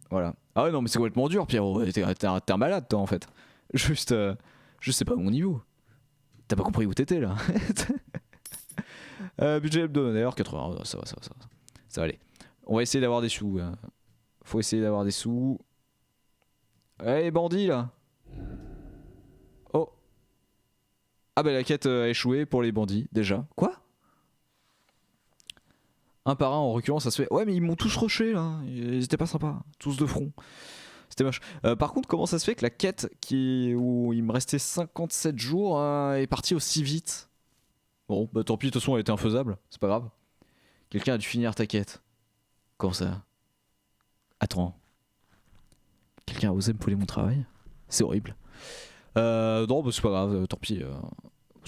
Voilà. Ah ouais, non, mais c'est complètement dur, Pierrot. T'es un malade, toi, en fait. Juste, je sais pas mon niveau. T'as pas compris où t'étais là. Budget hebdomadaire, 80. Ça va, ça va, ça va. Ça va aller. On va essayer d'avoir des sous. Faut essayer d'avoir des sous. Hey, bandit là. Oh. Ah bah la quête a échoué pour les bandits déjà. Quoi? Un par un en reculant ça se fait. Ouais mais ils m'ont tous rushé là. Ils étaient pas sympas. Tous de front. C'était moche. Par contre comment ça se fait que la quête où il me restait 57 jours est partie aussi vite? Bon bah tant pis de toute façon elle était infaisable. C'est pas grave. Quelqu'un a dû finir ta quête. Comment ça? Attends. Quelqu'un a osé me voler mon travail? C'est horrible. Non bah c'est pas grave. Tant pis.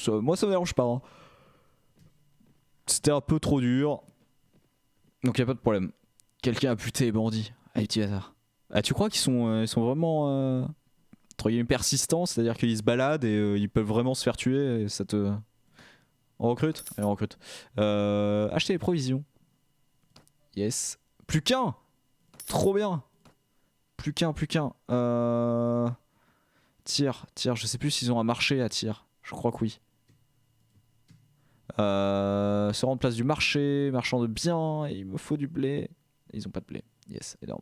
Moi ça me dérange pas. Hein. C'était un peu trop dur. Donc y a pas de problème. Quelqu'un a buté les bandits. Allez petit hasard. Ah tu crois qu'ils sont vraiment entre guillemets persistants, c'est-à-dire qu'ils se baladent et ils peuvent vraiment se faire tuer et ça te... On recrute? Allez on recrute. Acheter les provisions. Yes. Plus qu'un. Trop bien. Plus qu'un, plus qu'un. Tir, je sais plus s'ils ont un marché à tir. Je crois que oui. Se rendre place du marché, marchand de biens, il me faut du blé. Ils ont pas de blé. Yes, énorme.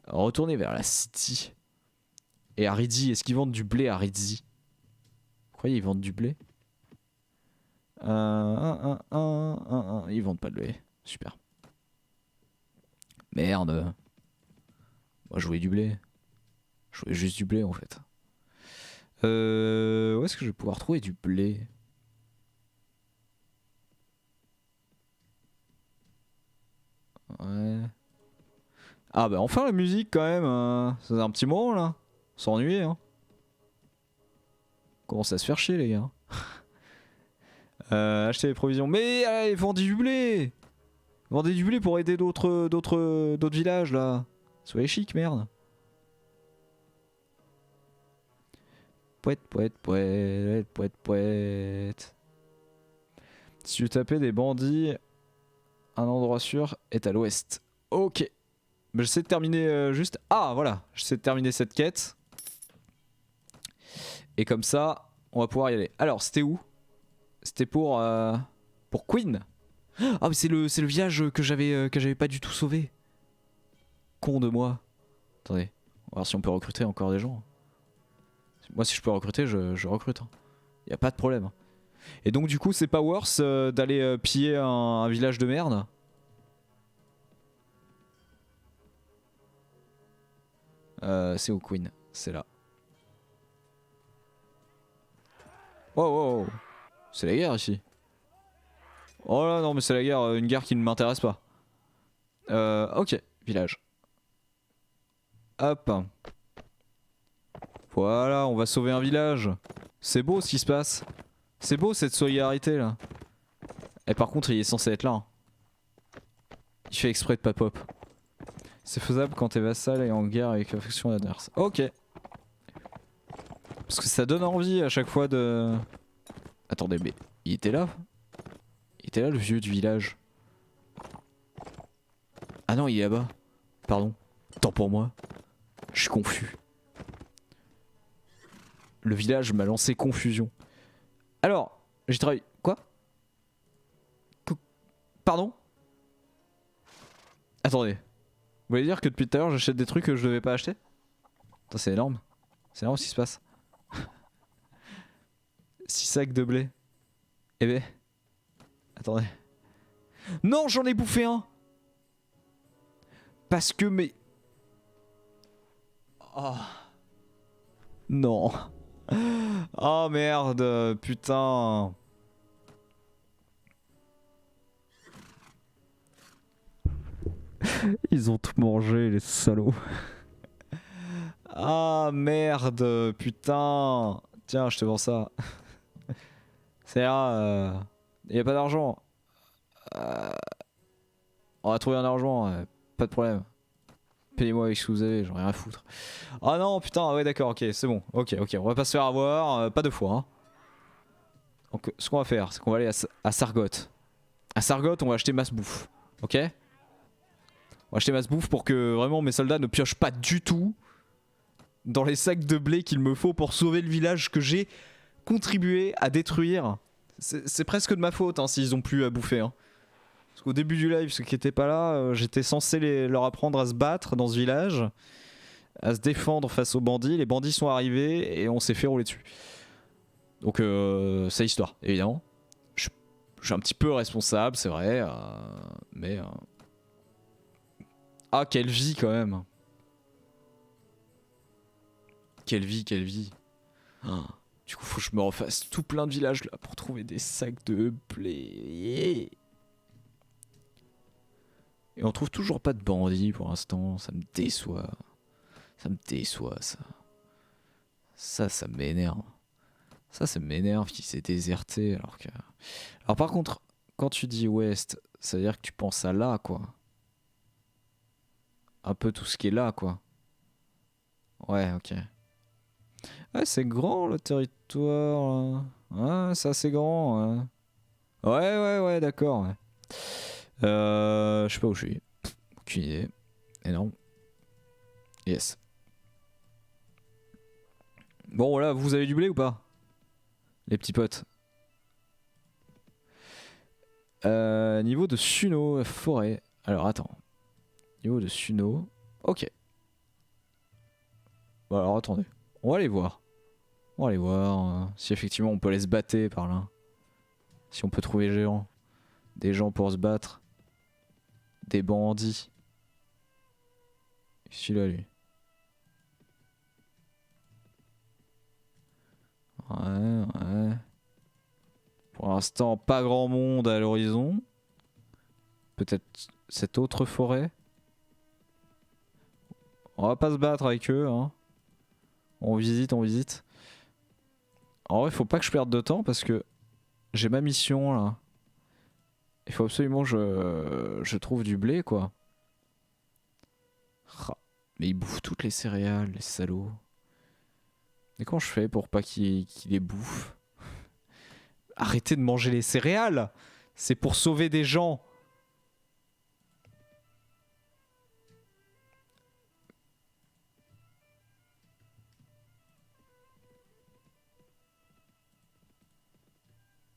Retourner vers la city. Et à Ridzi, est-ce qu'ils vendent du blé à Ridzi? Vous croyez ils vendent du blé? Ils vendent pas de blé. Super. Merde. Moi je voulais du blé. Je voulais juste du blé en fait. Où est-ce que je vais pouvoir trouver du blé? Ouais. Ah bah enfin la musique quand même. Ça faisait un petit moment là. S'ennuyer hein. Commence à se faire chier les gars. Acheter les provisions. Mais allez, vendez du blé. Vendez du blé pour aider d'autres villages là. Soyez chic merde. Pouette, pouette, pouette, pouette, pouette. Si tu tapais des bandits, un endroit sûr est à l'ouest. Ok. Mais j'essaie de terminer juste... Ah voilà, j'essaie de terminer cette quête. Et comme ça, on va pouvoir y aller. Alors, c'était où? C'était pour Queen. Ah mais c'est le village que j'avais pas du tout sauvé. Con de moi. Attendez, on va voir si on peut recruter encore des gens. Moi si je peux recruter, je recrute. Hein. Y a pas de problème. Et donc du coup c'est pas worse d'aller piller un village de merde. C'est où Queen? C'est là. Oh, oh, oh. C'est la guerre ici. Oh là non mais c'est la guerre, une guerre qui ne m'intéresse pas. Ok, village. Hop. Voilà, on va sauver un village. C'est beau ce qui se passe. C'est beau cette solidarité là. Et par contre il est censé être là. Hein. Il fait exprès de pas pop. C'est faisable quand t'es vassal et en guerre avec la faction adverse. Ok. Parce que ça donne envie à chaque fois de... Attendez mais il était là? Il était là le vieux du village. Ah non il est là-bas. Pardon. Tant pour moi. Je suis confus. Le village m'a lancé confusion. Alors, j'ai travaillé... Quoi? Pardon? Attendez. Vous voulez dire que depuis tout à l'heure j'achète des trucs que je devais pas acheter? Putain, c'est énorme. C'est énorme ce qui se passe. 6 sacs de blé. Eh ben... Attendez. Non, j'en ai bouffé un. Parce que mais... Oh. Non. Oh merde, putain. Ils ont tout mangé, les salauds. Ah merde, putain. Tiens, je te vends ça. C'est là, y a pas d'argent. On va trouver un argent, pas de problème. Payez-moi avec ce que vous avez, j'en ai rien à foutre. Ah non, putain, ouais d'accord, ok, c'est bon. Ok, on va pas se faire avoir, pas deux fois. Hein. Donc ce qu'on va faire, c'est qu'on va aller à Sargot. À Sargot, on va acheter masse bouffe. Ok? On va acheter masse bouffe pour que vraiment mes soldats ne piochent pas du tout dans les sacs de blé qu'il me faut pour sauver le village que j'ai contribué à détruire. C'est presque de ma faute hein, s'ils ont plus à bouffer. Hein. Parce qu'au début du live, ceux qui étaient pas là, j'étais censé leur apprendre à se battre dans ce village, à se défendre face aux bandits. Les bandits sont arrivés et on s'est fait rouler dessus. Donc c'est l'histoire, évidemment. Je suis un petit peu responsable, c'est vrai, mais... Ah, quelle vie quand même. Quelle vie, quelle vie. Ah, du coup, faut que je me refasse tout plein de villages là pour trouver des sacs de blé. Et on trouve toujours pas de bandits pour l'instant, ça me déçoit. Ça me déçoit ça. Ça m'énerve. Ça m'énerve qu'il s'est déserté alors que... Alors par contre, quand tu dis ouest, ça veut dire que tu penses à là quoi. Un peu tout ce qui est là quoi. Ouais, ok. Ouais, c'est grand le territoire. Ouais, c'est assez grand. Ouais, d'accord. Ouais. Je sais pas où je suis. Aucune idée. Énorme. Yes. Bon, voilà, vous avez du blé ou pas? Les petits potes. Niveau de Suno, forêt. Alors, attends. Niveau de Suno. Ok. Bon, alors, attendez. On va aller voir. On va aller voir si effectivement on peut aller se battre par là. Si on peut trouver des gens pour se battre. Des bandits. Celui-là, lui. Ouais. Pour l'instant, pas grand monde à l'horizon. Peut-être cette autre forêt. On va pas se battre avec eux. Hein. On visite. En vrai, faut pas que je perde de temps parce que j'ai ma mission là. Il faut absolument que je trouve du blé quoi. Mais ils bouffent toutes les céréales, les salauds. Et comment je fais pour pas qu'ils les bouffent? Arrêtez de manger les céréales! C'est pour sauver des gens!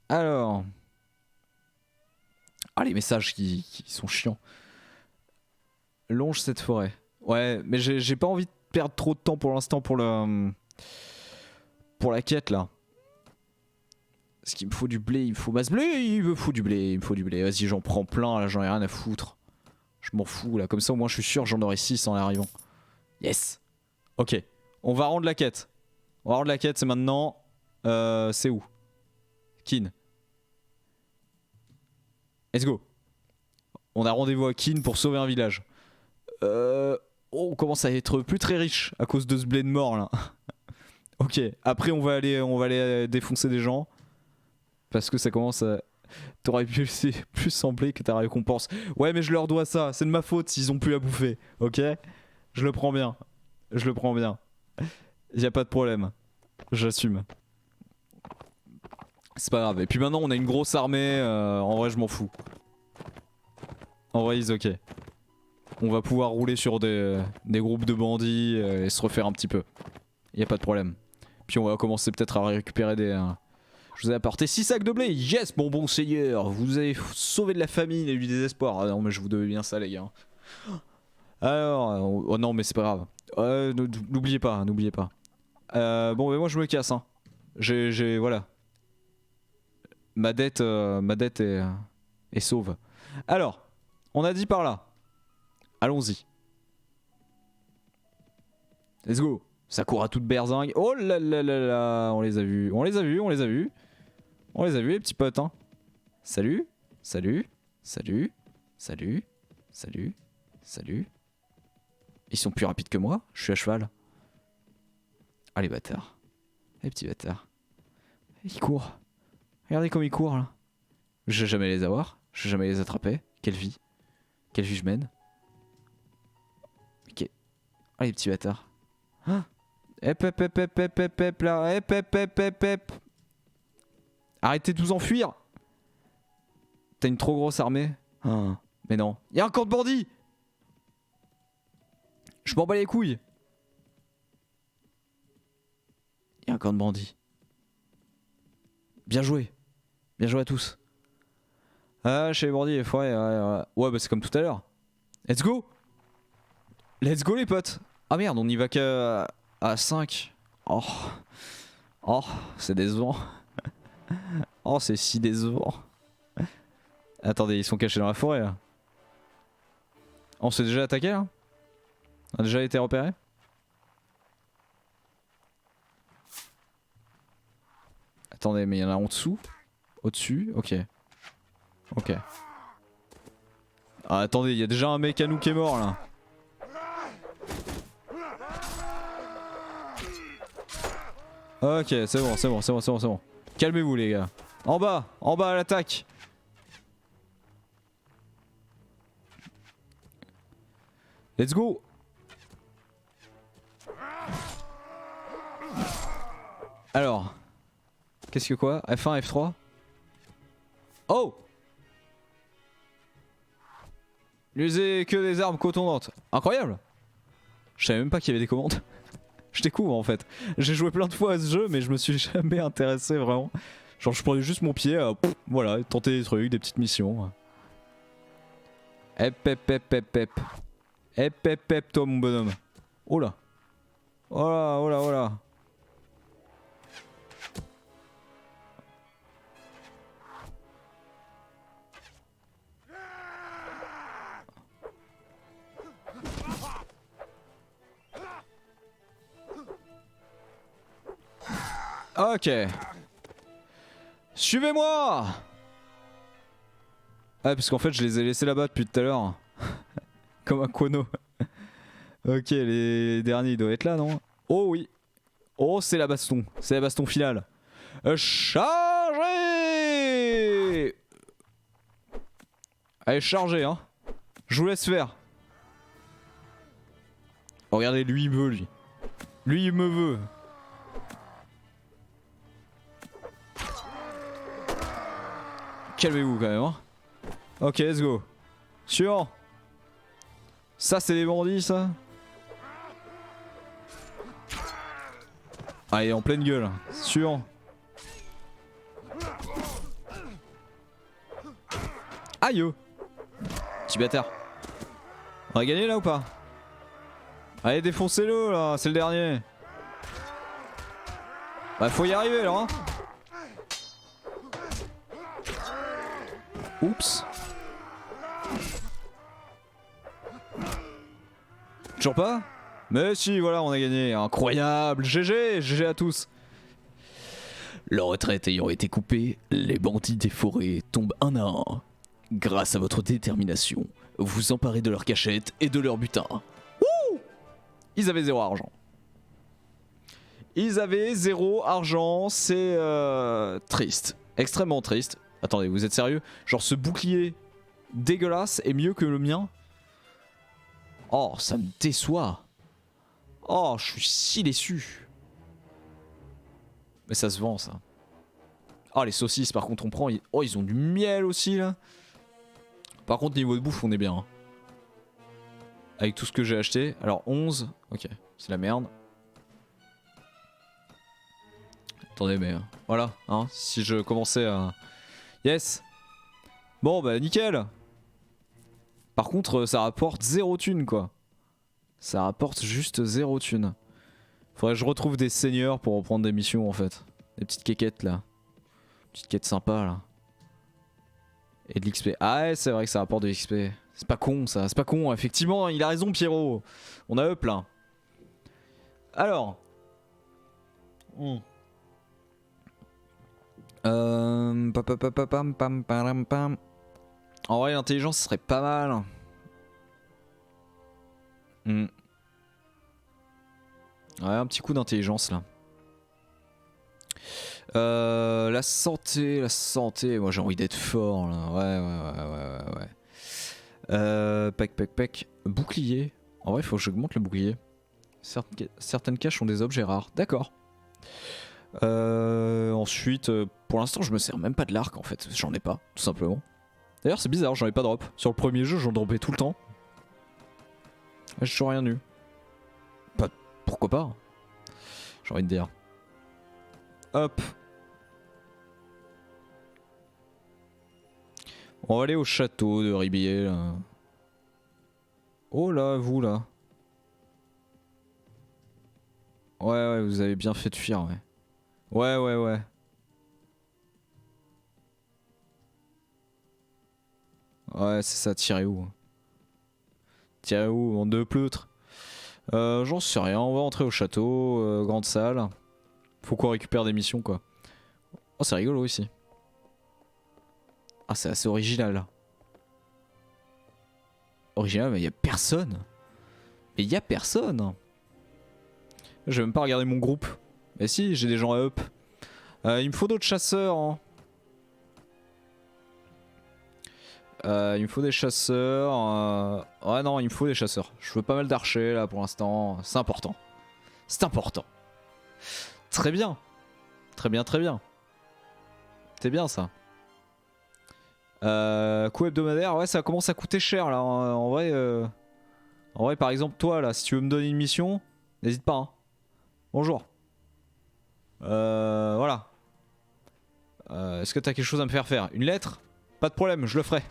Alors... Ah, les messages qui sont chiants. Longe cette forêt. Ouais, mais j'ai pas envie de perdre trop de temps pour l'instant pour la quête là. Parce qu'il me faut du blé, il me faut masse blé, il me faut du blé. Vas-y, j'en prends plein là, j'en ai rien à foutre. Je m'en fous là, comme ça au moins je suis sûr j'en aurai 6 en arrivant. Yes. Ok, on va rendre la quête. C'est maintenant. C'est où? Kin. Let's go. On a rendez-vous à Kin pour sauver un village. On commence à être plus très riche à cause de ce blé de mort là. Ok, après on va aller défoncer des gens. Parce que ça commence à... T'aurais pu plus sembler que ta récompense. Ouais mais je leur dois ça, c'est de ma faute s'ils ont plus à bouffer. Ok? Je le prends bien. Y a pas de problème. J'assume. C'est pas grave. Et puis maintenant on a une grosse armée. En vrai je m'en fous. En vrai ils ok. On va pouvoir rouler sur des groupes de bandits et se refaire un petit peu. Y a pas de problème. Puis on va commencer peut-être à récupérer des... Je vous ai apporté 6 sacs de blé. Yes, mon bon seigneur. Vous avez sauvé de la famine et du désespoir. Ah non mais je vous devais bien ça les gars. Alors... oh non mais c'est pas grave. N'oubliez pas, n'oubliez pas. Bon mais moi je me casse hein. Voilà. Ma dette est sauve. Alors, on a dit par là. Allons-y. Let's go. Ça court à toute berzingue. Oh là là là là. On les a vus. On les a vus, on les a vus. On les a vus les petits potes hein. Salut. Salut. Salut. Salut. Salut. Salut. Ils sont plus rapides que moi. Je suis à cheval. Ah les bâtards. Les petits bâtards. Ils courent. Regardez comme ils courent là. Je vais jamais les avoir. Je vais jamais les attraper. Quelle vie. Quelle vie je mène. Ok. Ah les petits bâtards. Ah. Hep hep hep hep hep hep hep là. Hep hep hep hep hep. Arrêtez de vous enfuir. T'as une trop grosse armée. Ah. Mais non. Y'a un camp de bandits. Je m'en bats les couilles. Y'a un camp de bandits. Bien joué. Bien joué à tous. Ah, chez les bandits, ouais, bah c'est comme tout à l'heure. Let's go. Let's go les potes. Ah merde, on y va qu'à 5. Oh. Oh, c'est décevant. Oh, c'est si décevant. Attendez, ils sont cachés dans la forêt là. On s'est déjà attaqué là? On a déjà été repéré? Attendez, mais il y en a en dessous? Au-dessus? Ok. Ok. Ah, attendez, il y a déjà un mec à nous qui est mort là. Ok, c'est bon, c'est bon, c'est bon, c'est bon, c'est bon. Calmez-vous les gars. En bas à l'attaque. Let's go. Alors. Qu'est-ce que quoi? F1, F3? Oh! N'usez que des armes cotondantes. Incroyable! Je savais même pas qu'il y avait des commandes. Je découvre en fait. J'ai joué plein de fois à ce jeu mais je me suis jamais intéressé vraiment. Genre je prenais juste mon pied, voilà, tenter des trucs, des petites missions. Hep hep hep hep hep. Hep hep hep toi mon bonhomme. Oh là. Oh là, oh là, oh là. Ok. Suivez-moi. Ah parce qu'en fait je les ai laissés là-bas depuis tout à l'heure. Comme un Kono. Ok, les derniers ils doivent être là non? Oh oui. Oh c'est la baston. C'est la baston finale. Chargez. Allez chargez hein. Je vous laisse faire. Oh, regardez lui il veut lui. Lui il me veut. Calmez-vous quand même hein. Ok let's go. Suivant. Ça c'est des bandits ça. Allez en pleine gueule. Suivant. Aïe. Petit bâtard. On a gagné là ou pas? Allez défoncez-le là, c'est le dernier. Bah faut y arriver là hein. Oups. Toujours pas? Mais si, voilà, on a gagné. Incroyable. GG, GG à tous. Leur retraite ayant été coupée, les bandits des forêts tombent un à un. Grâce à votre détermination, vous vous emparez de leurs cachettes et de leur butin. Wouh! Ils avaient 0 argent. Ils avaient 0 argent, c'est triste. Extrêmement triste. Attendez, vous êtes sérieux? Genre ce bouclier dégueulasse est mieux que le mien? Oh, ça me déçoit. Oh, je suis si déçu. Mais ça se vend ça. Oh, les saucisses par contre on prend. Oh, ils ont du miel aussi là. Par contre niveau de bouffe on est bien. Avec tout ce que j'ai acheté. Alors 11, ok, c'est la merde. Attendez, mais voilà, hein, si je commençais à... Yes. Bon, bah nickel. Par contre, ça rapporte 0 thune, quoi. Ça rapporte juste 0 thune. Faudrait que je retrouve des seigneurs pour reprendre des missions, en fait. Des petites quéquettes, là. Petite quête sympa, là. Et de l'XP. Ah ouais, c'est vrai que ça rapporte de l'XP. C'est pas con, ça. C'est pas con, effectivement, il a raison, Pierrot. On a up, là. Alors... En vrai, l'intelligence serait pas mal. Ouais, un petit coup d'intelligence là. La santé. Moi j'ai envie d'être fort là. Ouais. Pack. Bouclier. En vrai, il faut que j'augmente le bouclier. Certaines caches ont des objets rares. D'accord. Ensuite, pour l'instant, je me sers même pas de l'arc en fait. J'en ai pas, tout simplement. D'ailleurs, c'est bizarre, j'en ai pas drop. Sur le premier jeu, j'en dropais tout le temps. J'ai toujours rien eu. Bah, pourquoi pas? J'ai envie de dire. Hop. On va aller au château de Ribier là. Oh là, vous là. Ouais, vous avez bien fait de fuir, ouais. Ouais. Ouais, c'est ça, tirez où? Tirez où, en deux pleutres? J'en sais rien, on va entrer au château, grande salle. Faut qu'on récupère des missions quoi. Oh, c'est rigolo ici. Ah, c'est assez original. Original, mais y a personne. Mais y a personne. Je vais même pas regarder mon groupe. Mais si, j'ai des gens à up. Il me faut d'autres chasseurs. Hein. Il me faut des chasseurs. Ouais, non, il me faut des chasseurs. Je veux pas mal d'archers là pour l'instant. C'est important. C'est important. Très bien. Très bien. C'est bien ça. Coût hebdomadaire, ouais, ça commence à coûter cher là. En vrai, par exemple, toi là, si tu veux me donner une mission, n'hésite pas. Hein. Bonjour. Voilà. Est-ce que t'as quelque chose à me faire faire? Une lettre? Pas de problème, je le ferai.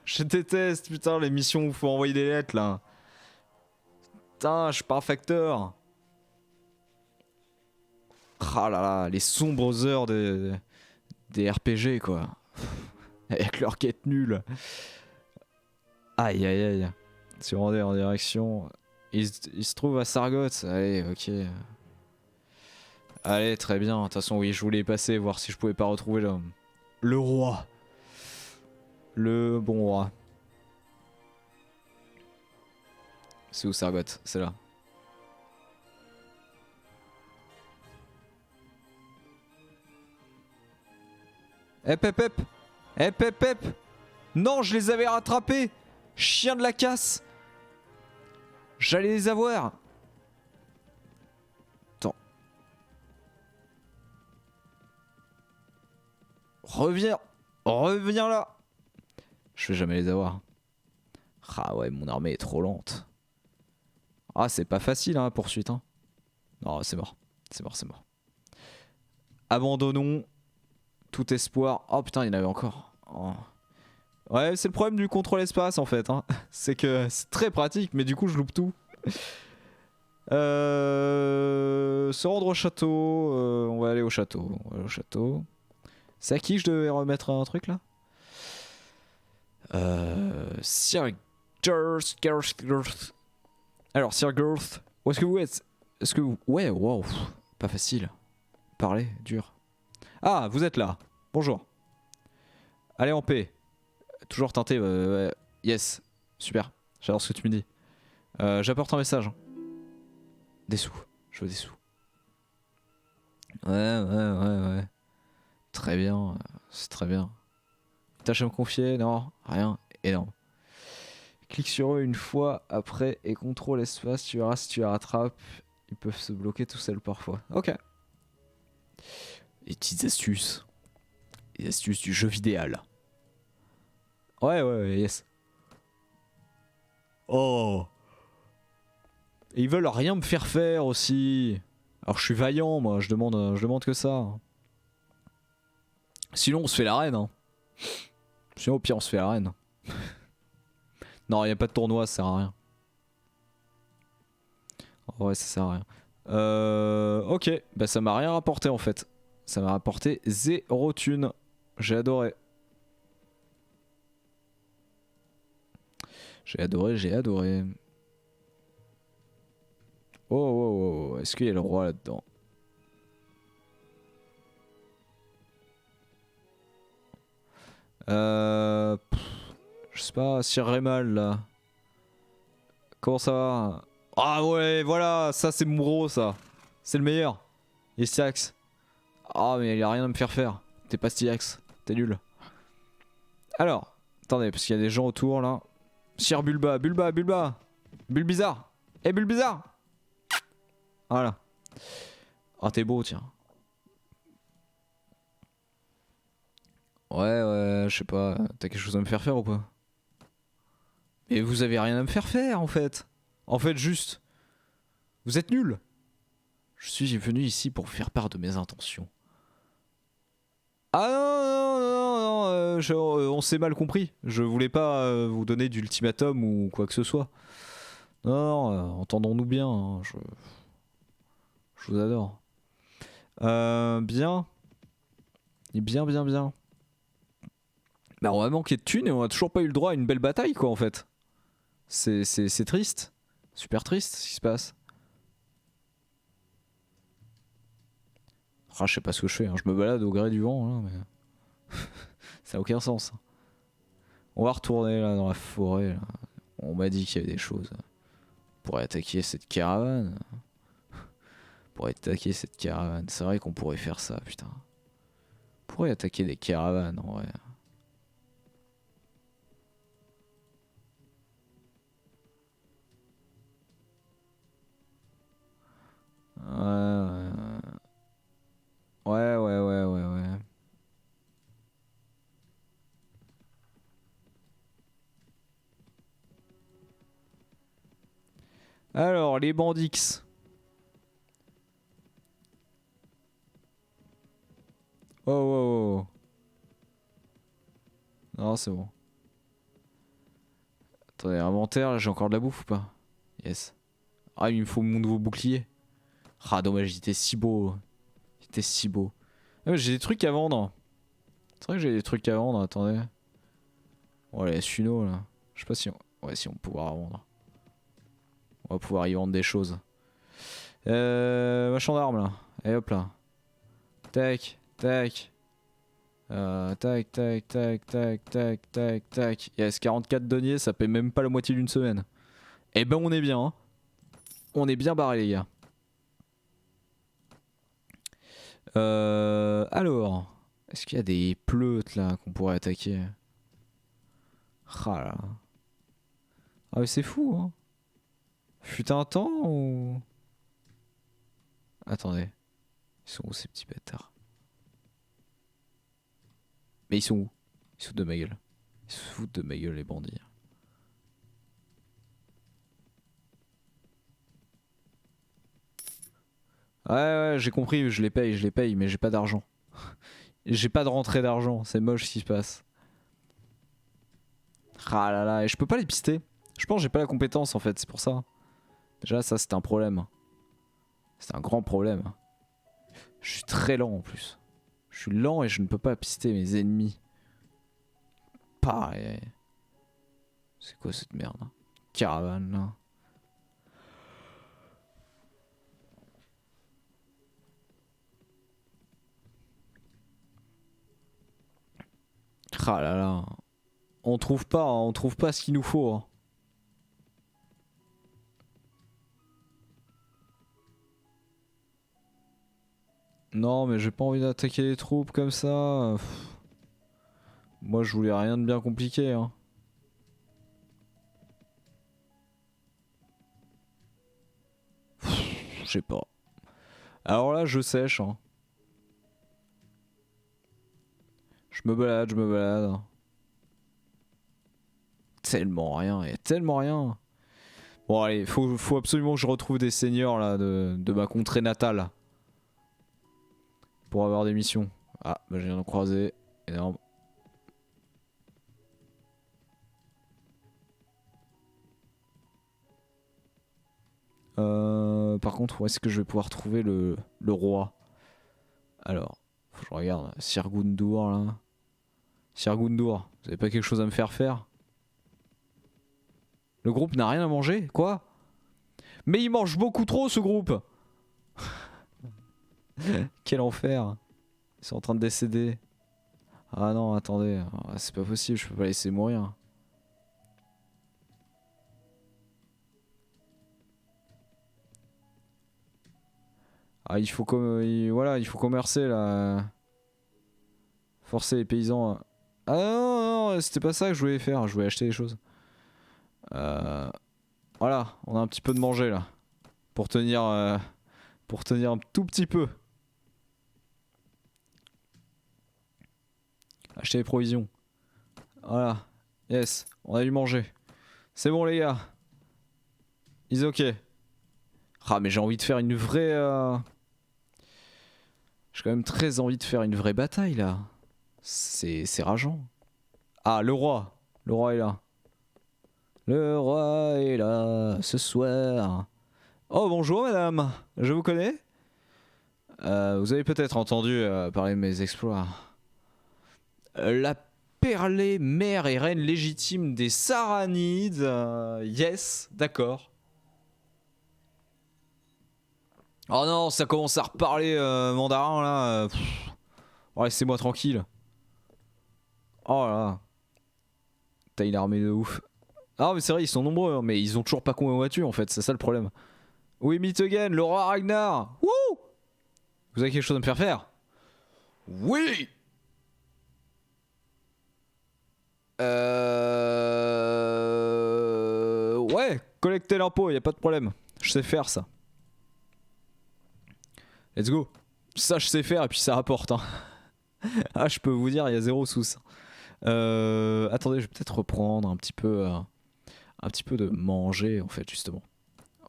Je déteste, putain, les missions où il faut envoyer des lettres là. Putain, je suis pas un facteur. Ah là là, les sombres heures des RPG quoi. Avec leur quête nulle. Aïe. Si on rendait en direction. Il se trouve à Sargoth. Allez, ok. Allez, très bien. De toute façon, oui, je voulais passer, voir si je pouvais pas retrouver le roi. Le bon roi. C'est où Sargoth? C'est là. Hep. Non, je les avais rattrapés. Chien de la casse. J'allais les avoir. Attends. Reviens là. Je vais jamais les avoir. Ah ouais, mon armée est trop lente. Ah, c'est pas facile hein, la poursuite. Hein. Non, c'est mort. C'est mort. Abandonnons tout espoir. Oh putain, il y en avait encore. Oh. Ouais, c'est le problème du contrôle espace en fait. Hein. C'est que c'est très pratique, mais du coup, je loupe tout. Se rendre au château. On va aller au château. C'est à qui je devais remettre un truc là? Sir Girth. Alors, Sir Girth, où est-ce que vous êtes? Est-ce que vous... Ouais, wow. Pas facile. Parler, dur. Ah, vous êtes là. Bonjour. Allez en paix. Toujours teinté. Ouais. Yes. Super. J'adore ce que tu me dis. J'apporte un message. Des sous. Je veux des sous. Ouais. Très bien. C'est très bien. Tâche à me confier? Non. Rien. Énorme. Clique sur eux une fois après et contrôle espace. Tu verras si tu les rattrapes. Ils peuvent se bloquer tout seuls parfois. Ok. Les petites astuces. Les astuces du jeu vidéo. Ouais, yes. Oh. Et ils veulent rien me faire faire aussi. Alors je suis vaillant moi, je demande que ça. Sinon on se fait la reine hein. Sinon au pire on se fait la reine. Non y a pas de tournoi, ça sert à rien. En vrai ça sert à rien. Ok, bah ça m'a rien rapporté en fait. Ça m'a rapporté 0 thune. J'ai adoré. J'ai adoré, j'ai adoré. Oh, oh, oh, est-ce qu'il y a le roi là-dedans? Je sais pas, Sir Rémal là. Comment ça va? Ah ouais, voilà, ça c'est Mouro ça. C'est le meilleur. Et Stiax. Ah mais il a rien à me faire faire. T'es pas Stiax, t'es nul. Alors, attendez, parce qu'il y a des gens autour là. Sir Bulba, Bulba, Bulba. Bulbizarre. Eh Bulbizarre. Voilà. Ah t'es beau tiens. Ouais ouais, je sais pas, t'as quelque chose à me faire faire ou pas? Mais vous avez rien à me faire faire en fait. En fait juste, vous êtes nuls. Je suis venu ici pour faire part de mes intentions. Ah non, non, non, non, on s'est mal compris. Je voulais pas vous donner d'ultimatum ou quoi que ce soit. Non, non, entendons-nous bien, hein, je vous adore. Bien. Et bien, bien, bien. Bah on va manquer de thunes et on a toujours pas eu le droit à une belle bataille quoi en fait. C'est triste. Super triste ce qui se passe. Ah, je sais pas ce que je fais, hein. Je me balade au gré du vent là, mais ça n'a aucun sens. On va retourner là dans la forêt. Là. On m'a dit qu'il y avait des choses. On pourrait attaquer cette caravane. On pourrait attaquer cette caravane. C'est vrai qu'on pourrait faire ça, putain. On pourrait attaquer des caravanes en vrai. Ouais, ouais, ouais, ouais, ouais. Alors, les bandits. Oh, oh, oh. Non, c'est bon. Attendez, inventaire, là j'ai encore de la bouffe ou pas? Yes. Ah, il me faut mon nouveau bouclier. Ah, dommage, il était si beau. Il était si beau. Ah, j'ai des trucs à vendre. C'est vrai que j'ai des trucs à vendre, attendez. Oh, les Suno là. Je sais pas si on... Ouais, si on peut pouvoir vendre. On va pouvoir y vendre des choses. Machin d'armes là. Et hop là. Tac, tac. Tac, tac, tac, tac, tac, tac, tac. Yes, 44 deniers, ça paye même pas la moitié d'une semaine. Eh ben on est bien, hein. On est bien barré les gars. Alors, est-ce qu'il y a des pleutes là qu'on pourrait attaquer? Ah là. Ah mais c'est fou hein. Fut un temps ou... Attendez. Ils sont où ces petits bâtards? Mais ils sont où? Ils se foutent de ma gueule. Ils se foutent de ma gueule les bandits. Ouais ouais j'ai compris, je les paye, mais j'ai pas d'argent. J'ai pas de rentrée d'argent, c'est moche ce qui se passe. Ah là là, et je peux pas les pister. Je pense que j'ai pas la compétence en fait, c'est pour ça. Déjà ça c'est un problème. C'est un grand problème. Je suis très lent en plus. Je suis lent et je ne peux pas pister mes ennemis. Pareil. C'est quoi cette merde hein? Caravane là. Ah là là. On trouve pas ce qu'il nous faut. Hein. Non mais j'ai pas envie d'attaquer les troupes comme ça. Moi je voulais rien de bien compliqué. Hein. Je sais pas. Alors là je sèche. Hein. Je me balade, je me balade. Tellement rien, il y a tellement rien. Bon allez, faut absolument que je retrouve des seigneurs là de ma contrée natale. Pour avoir des missions. Ah, bah, je viens de croiser. Énorme. Par contre, où est-ce que je vais pouvoir trouver le roi? Alors, faut que je regarde. Sir Gundur là. Sir Gundur, vous avez pas quelque chose à me faire faire? Le groupe n'a rien à manger? Quoi? Mais il mange beaucoup trop ce groupe. Quel enfer. Ils sont en train de décéder. Ah non, attendez. C'est pas possible, je peux pas laisser mourir. Ah, il faut voilà, il faut commercer là. Forcer les paysans. Ah non, non, c'était pas ça que je voulais faire. Je voulais acheter des choses. Voilà, on a un petit peu de manger là. Pour tenir un tout petit peu. Acheter des provisions. Voilà. Yes, on a dû manger. C'est bon les gars. Is ok. Ah mais j'ai envie de faire une vraie... J'ai quand même très envie de faire une vraie bataille là. C'est rageant. Ah le roi. Le roi est là. Le roi est là ce soir. Oh bonjour madame. Je vous connais. Vous avez peut-être entendu parler de mes exploits. La perlée mère et reine légitime des Saranides. Yes, d'accord. Oh non, ça commence à reparler mandarin là. Oh, laissez-moi tranquille. Oh là là. T'as une armée de ouf. Ah mais c'est vrai, ils sont nombreux, hein, mais ils ont toujours pas combattu en fait, c'est ça le problème. Oui, meet again, le roi Ragnar. Wouh! Vous avez quelque chose à me faire faire? Oui! Ouais, collecter l'impôt, y a pas de problème. Je sais faire ça. Let's go. Ça je sais faire et puis ça rapporte hein. Ah je peux vous dire il y a zéro sous. Attendez je vais peut-être reprendre un petit peu de manger en fait justement.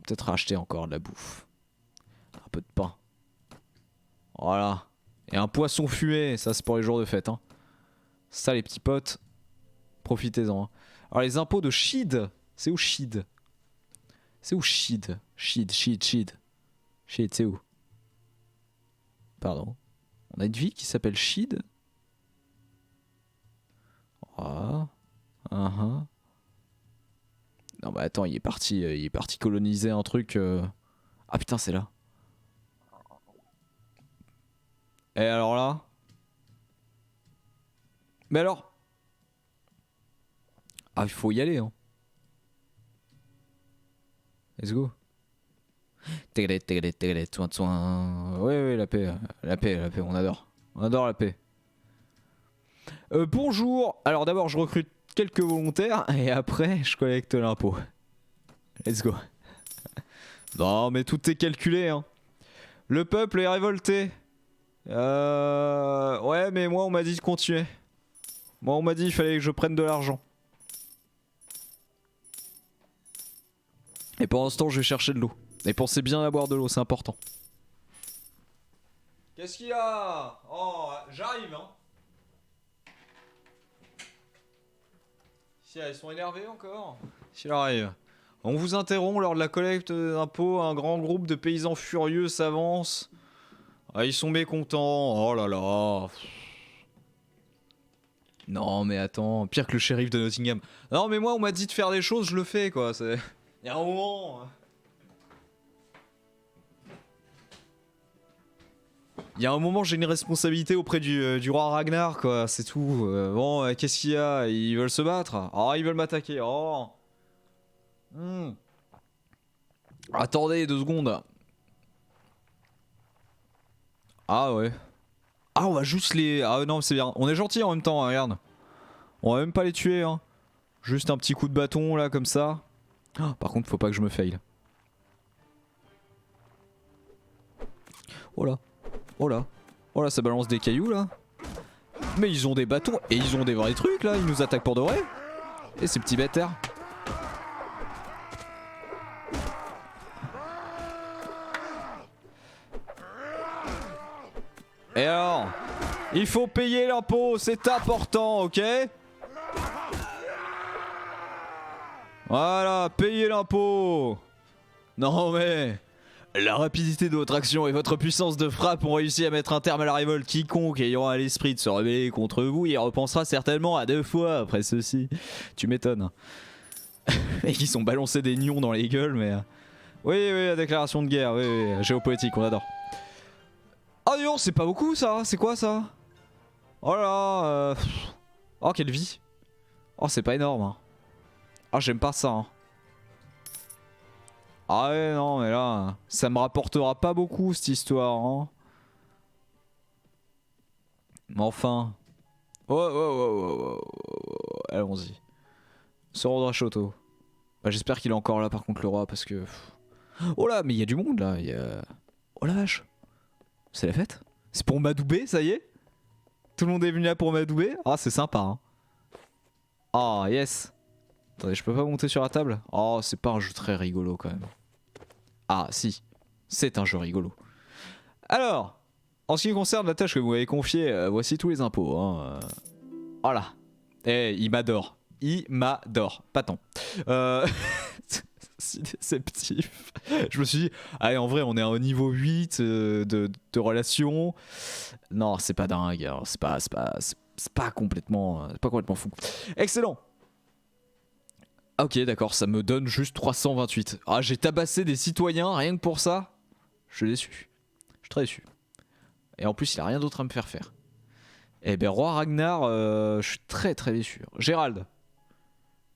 Peut-être acheter encore de la bouffe. Un peu de pain. Voilà. Et un poisson fumé, ça c'est pour les jours de fête hein. Ça les petits potes, profitez-en hein. Alors les impôts de Shid. C'est où Shid? C'est où Shid? Shid, c'est où? Pardon. On a une ville qui s'appelle Shid. Ah. Non mais attends, il est parti coloniser un truc. Ah putain, c'est là. Et alors là? Mais alors? Ah, il faut y aller hein. Let's go. Ouais, la paix, on adore. On adore la paix. Bonjour. Alors d'abord, je recrute quelques volontaires et après, je collecte l'impôt. Let's go. Non, mais tout est calculé, hein. Le peuple est révolté. Ouais, mais moi, on m'a dit de continuer. Moi, on m'a dit qu'il fallait que je prenne de l'argent. Et pendant ce temps, je vais chercher de l'eau. Et pensez bien à boire de l'eau, c'est important. Qu'est-ce qu'il y a? Oh, j'arrive, hein. Si, ils sont énervés encore. S'il arrive. On vous interrompt lors de la collecte d'impôts. Un grand groupe de paysans furieux s'avance. Ah, ils sont mécontents. Oh là là. Non, mais attends. Pire que le shérif de Nottingham. Non, mais moi, on m'a dit de faire des choses, je le fais, quoi. Il y a un moment. Il y a un moment, j'ai une responsabilité auprès du roi Ragnar, quoi, c'est tout. Bon, qu'est-ce qu'il y a? Ils veulent se battre? Oh, ils veulent m'attaquer. Oh. Attendez 2 secondes. Ah ouais. Ah, on va juste les... Ah non, c'est bien. On est gentil en même temps, hein, regarde. On va même pas les tuer, hein. Juste un petit coup de bâton, là, comme ça. Oh, par contre, faut pas que je me faille. Oh là. Oh là. Oh là, ça balance des cailloux là. Mais ils ont des bâtons et ils ont des vrais trucs là. Ils nous attaquent pour de vrai. Et ces petits bêtards. Et alors, il faut payer l'impôt, c'est important, ok? Voilà, payez l'impôt. Non mais... La rapidité de votre action et votre puissance de frappe ont réussi à mettre un terme à la révolte. Quiconque ayant à l'esprit de se rebeller contre vous y repensera certainement à 2 fois après ceci. Tu m'étonnes. Et ils sont balancés des nions dans les gueules, mais... Oui, la déclaration de guerre, oui, géopolitique, on adore. Oh non, c'est pas beaucoup ça, c'est quoi ça? Oh là Oh, quelle vie. Oh, c'est pas énorme. Hein. Ah, j'aime pas ça. Hein. Ah ouais, non, mais là, ça me rapportera pas beaucoup cette histoire. Hein. Mais enfin... Allons-y. Se rendre à Shoto. Bah, j'espère qu'il est encore là par contre le roi parce que... Oh là, mais il y a du monde là. Oh la vache. C'est la fête? C'est pour m'adouber, ça y est? Tout le monde est venu là pour m'adouber? Ah, c'est sympa. Hein. Ah, yes. Attendez, je peux pas monter sur la table? Oh, c'est pas un jeu très rigolo quand même. Ah, si. C'est un jeu rigolo. Alors, en ce qui concerne la tâche que vous m'avez confiée, voici tous les impôts. Hein. Voilà. Eh, il m'adore. Il m'adore. Pas tant. Si déceptif. Je me suis dit, allez, en vrai, on est au niveau 8 de relation. Non, c'est pas dingue. Hein. C'est pas complètement fou. Excellent. Ok, d'accord, ça me donne juste 328. Ah, j'ai tabassé des citoyens rien que pour ça. Je suis déçu. Je suis très déçu. Et en plus, il a rien d'autre à me faire faire. Eh ben, roi Ragnar, je suis très déçu. Gérald.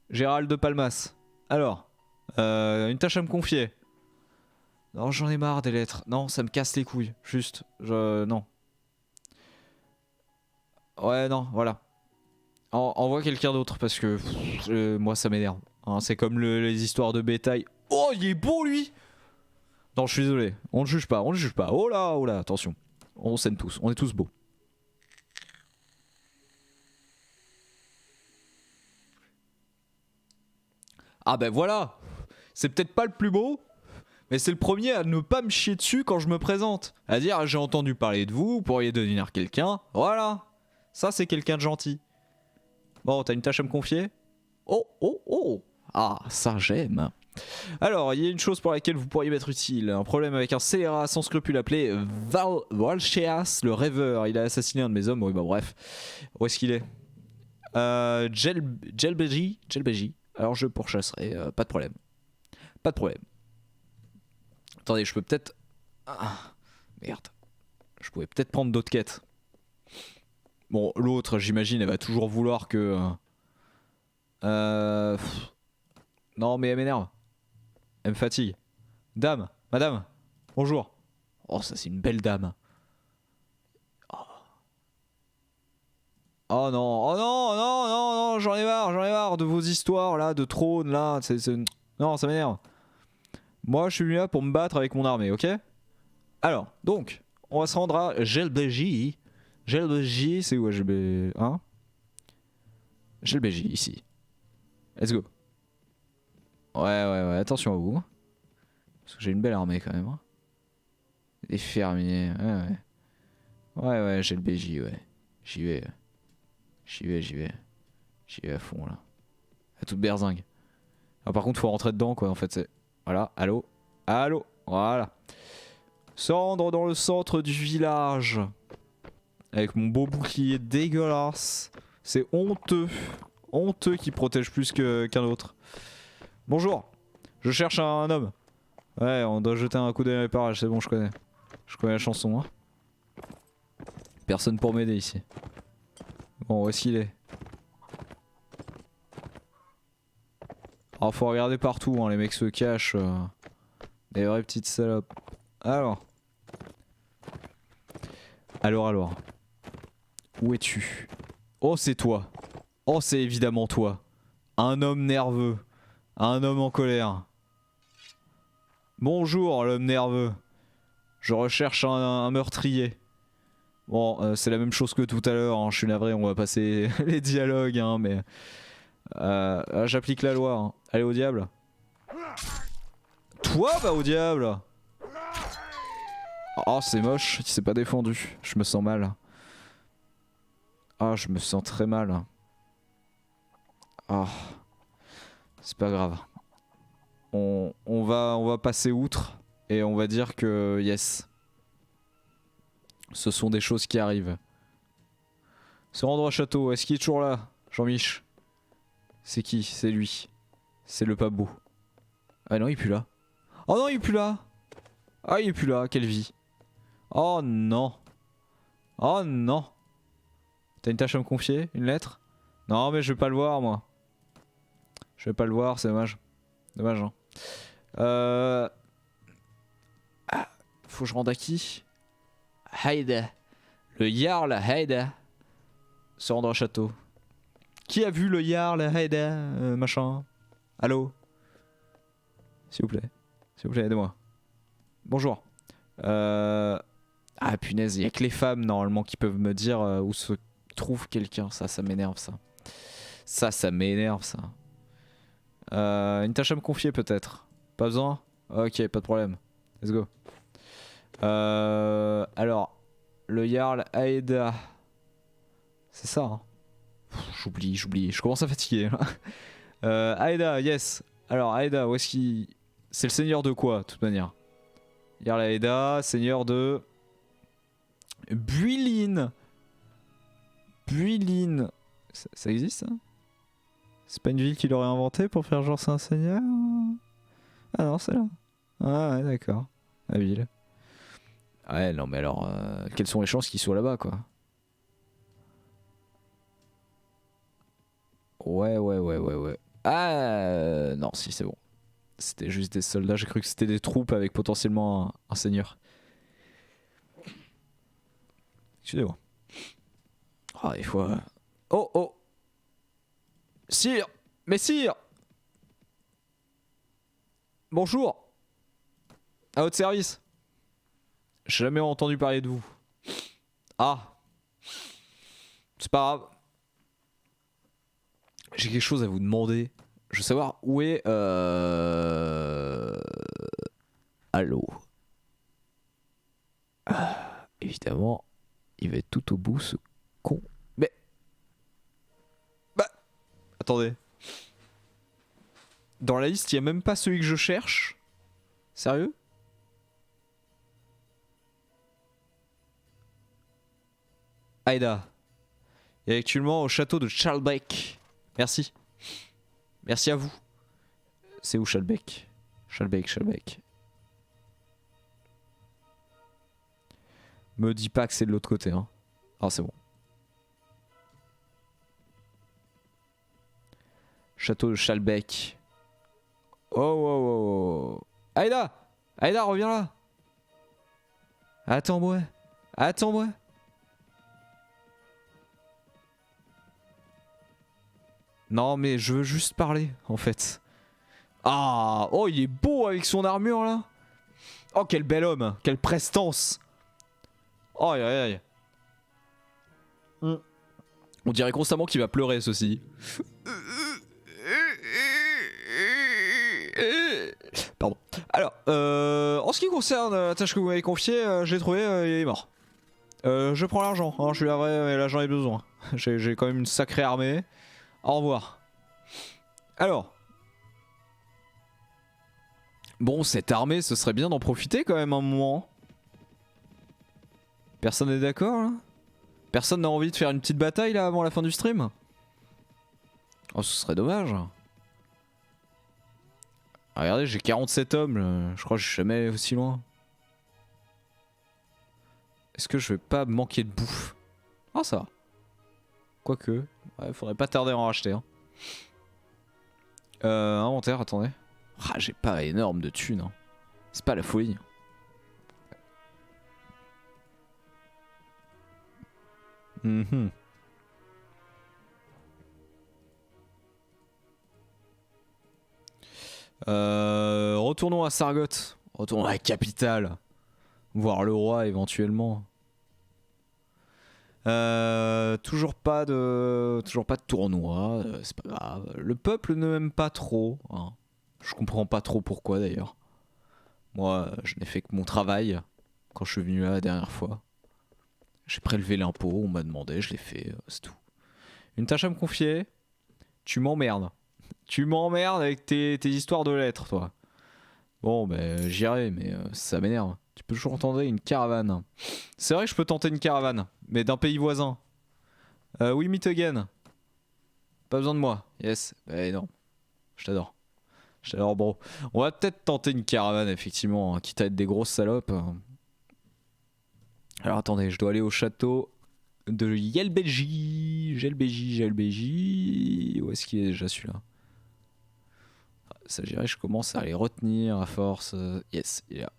Gérald de Palmas. Alors, une tâche à me confier. Non, j'en ai marre des lettres. Non, ça me casse les couilles. Juste, non. Ouais, non, voilà. Envoie quelqu'un d'autre parce que moi, ça m'énerve. Hein, c'est comme les histoires de bétail. Oh, il est beau lui. Non, je suis désolé. On ne juge pas, on ne juge pas. Oh là, attention. On s'aime tous, on est tous beaux. Ah ben voilà. C'est peut-être pas le plus beau, mais c'est le premier à ne pas me chier dessus quand je me présente. À dire, j'ai entendu parler de vous, vous pourriez devenir quelqu'un. Voilà. Ça, c'est quelqu'un de gentil. Bon, t'as une tâche à me confier? Oh. Ah, ça j'aime. Alors, il y a une chose pour laquelle vous pourriez m'être utile. Un problème avec un scélérat sans scrupule appelé Valcheas le rêveur. Il a assassiné un de mes hommes. Oui, bah bref. Où est-ce qu'il est, Jelbeji. Alors je pourchasserai. Pas de problème. Pas de problème. Attendez, je peux peut-être... Ah, merde. Je pouvais peut-être prendre d'autres quêtes. Bon, l'autre, j'imagine, elle va toujours vouloir que... Non, mais elle m'énerve. Elle me fatigue. Dame, madame, bonjour. Oh, ça c'est une belle dame. Oh non, j'en ai marre de vos histoires là, de trône là. Non, ça m'énerve. Moi, je suis venu là pour me battre avec mon armée, ok? Alors, donc, on va se rendre à Jelbeji. Jelbeji, c'est où Jelbeji, hein? Jelbeji, ici. Let's go. Ouais, attention à vous. Parce que j'ai une belle armée quand même. Hein. Des fermiers, ouais, Jelbeji, ouais. J'y vais à fond là. À toute berzingue. Ah, par contre, faut rentrer dedans quoi, en fait, c'est... Voilà, allô, voilà. Se rendre dans le centre du village. Avec mon beau bouclier dégueulasse. C'est honteux. Honteux qui protège plus qu'un autre. Bonjour. Je cherche un homme. Ouais, on doit jeter un coup d'œil à les parages, c'est bon, je connais. Je connais la chanson, hein. Personne pour m'aider ici. Bon, où est-ce qu'il est? Oh, faut regarder partout, hein, les mecs se cachent. Des vraies petites salopes. Alors. Où es-tu? Oh, c'est toi. Oh, c'est évidemment toi. Un homme nerveux. Un homme en colère. Bonjour, l'homme nerveux. Je recherche un meurtrier. Bon, c'est la même chose que tout à l'heure, hein. Je suis navré, on va passer les dialogues, hein, mais... j'applique la loi, hein. Allez au diable. Toi, va au diable. Oh, Oh, c'est moche, il s'est pas défendu. Je me sens mal. Ah, je me sens très mal. Ah, c'est pas grave. On va passer outre et on va dire que yes. Ce sont des choses qui arrivent. Se rendre au château, est-ce qu'il est toujours là, Jean-Mich? C'est qui? C'est lui. C'est le pas beau. Ah non, il est plus là. Oh non, il est plus là. Ah, il est plus là, quelle vie. Oh non. Oh non. T'as une tâche à me confier? Une lettre? Non, mais je vais pas le voir, moi. Je vais pas le voir, c'est dommage. Dommage, hein. Ah, faut que je rende à qui? Haida. Le Jarl Haida. Se rendre au château. Qui a vu le Jarl Haida machin? Allô? S'il vous plaît. S'il vous plaît, aidez-moi. Bonjour. Ah punaise, il y a que les femmes normalement qui peuvent me dire où se trouve quelqu'un. Ça m'énerve ça. Ça m'énerve ça. Une tâche à me confier peut-être. Pas besoin? Ok, pas de problème. Let's go. Alors, le Jarl Haida. C'est ça, hein. J'oublie. Je commence à fatiguer. Haida, yes. Alors, Haida, où est-ce qu'il... C'est le seigneur de quoi, de toute manière? Jarl Haida, seigneur de... Builin. Builin. Ça existe, ça? C'est pas une ville qu'il aurait inventée pour faire genre c'est un seigneur? Ah non, c'est là. Ah ouais, d'accord. La ville. Ouais, non, mais alors, quelles sont les chances qu'il soit là-bas, quoi? Ouais. Ah non, si, c'est bon. C'était juste des soldats, j'ai cru que c'était des troupes avec potentiellement un seigneur. Excusez-moi. Ah, des fois... Oh! Sire! Mais sire! Bonjour! À votre service. J'ai jamais entendu parler de vous. Ah! C'est pas grave. J'ai quelque chose à vous demander. Je veux savoir où est... Allô? Ah, évidemment, il va être tout au bout ce con. Mais... Bah... Attendez. Dans la liste, il n'y a même pas celui que je cherche. Sérieux? Haida. Il est actuellement au château de Charlbeck. Merci. Merci à vous. C'est où Charlbeck? Charlbeck. Me dis pas que c'est de l'autre côté, hein. Ah, c'est bon. Château de Charlbeck. Oh. Haida, reviens là. Attends-moi. Non, mais je veux juste parler, en fait. Ah, oh, il est beau avec son armure, là. Oh, quel bel homme. Quelle prestance. Oh, aïe. On dirait constamment qu'il va pleurer, ceci. Pardon. Alors, en ce qui concerne la tâche que vous m'avez confiée, je l'ai trouvé, il est mort. Je prends l'argent, hein, je suis la vraie, mais là j'en ai besoin. J'ai quand même une sacrée armée. Au revoir. Alors. Bon, cette armée, ce serait bien d'en profiter quand même un moment. Personne n'est d'accord là? Personne n'a envie de faire une petite bataille là avant la fin du stream? Oh, ce serait dommage. Ah, regardez, j'ai 47 hommes, je crois que je suis jamais allé aussi loin. Est-ce que je vais pas manquer de bouffe? Ah, ça va. Quoique, ouais, faudrait pas tarder à en racheter. Hein. Inventaire, attendez. Ah, j'ai pas énorme de thunes. Hein. C'est pas la folie. Retournons à Sargot. Retournons à la capitale. Voir le roi éventuellement. Toujours pas de tournoi, c'est pas grave. Le peuple ne m'aime pas trop. Hein. Je comprends pas trop pourquoi d'ailleurs. Moi, je n'ai fait que mon travail. quand je suis venu là la dernière fois. J'ai prélevé l'impôt, on m'a demandé, je l'ai fait, c'est tout. Une tâche à me confier, tu m'emmerdes. Tu m'emmerdes avec tes histoires de lettres, toi. Bon, ben j'irai, mais ça m'énerve. Tu peux toujours tenter une caravane. C'est vrai que je peux tenter une caravane, mais d'un pays voisin. We meet again. Pas besoin de moi. Yes. Ben non. Je t'adore. Je t'adore, bro. On va peut-être tenter une caravane, effectivement, hein, quitte à être des grosses salopes. Alors attendez, je dois aller au château de Yelbeji. Jelbeji. Où est-ce qu'il est déjà celui-là? Ça dirait, je commence à les retenir à force. Yes, il est là.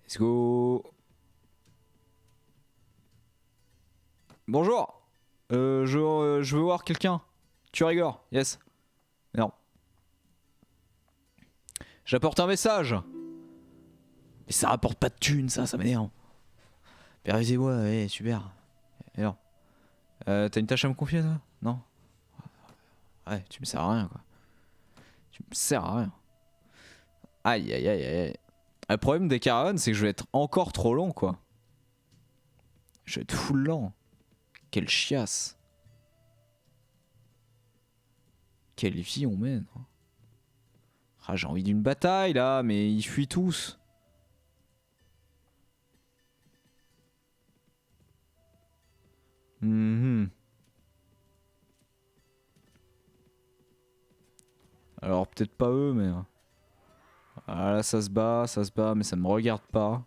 Let's go. Bonjour. Je veux voir quelqu'un. Tu rigoles? Yes. Non. J'apporte un message. Mais ça rapporte pas de thunes, ça m'énerve. Périsez-moi, ouais, super. Et non. T'as une tâche à me confier, toi? Non? Ouais, tu me sers à rien, quoi. Tu me sers à rien. Aïe, aïe, aïe, aïe. Le problème des caravanes, c'est que je vais être encore trop lent, quoi. Je vais être full lent. Quelle chiasse. Quelle vie on mène. Ah, j'ai envie d'une bataille, là, mais ils fuient tous. Alors peut-être pas eux, mais... Ah là ça se bat, mais ça me regarde pas.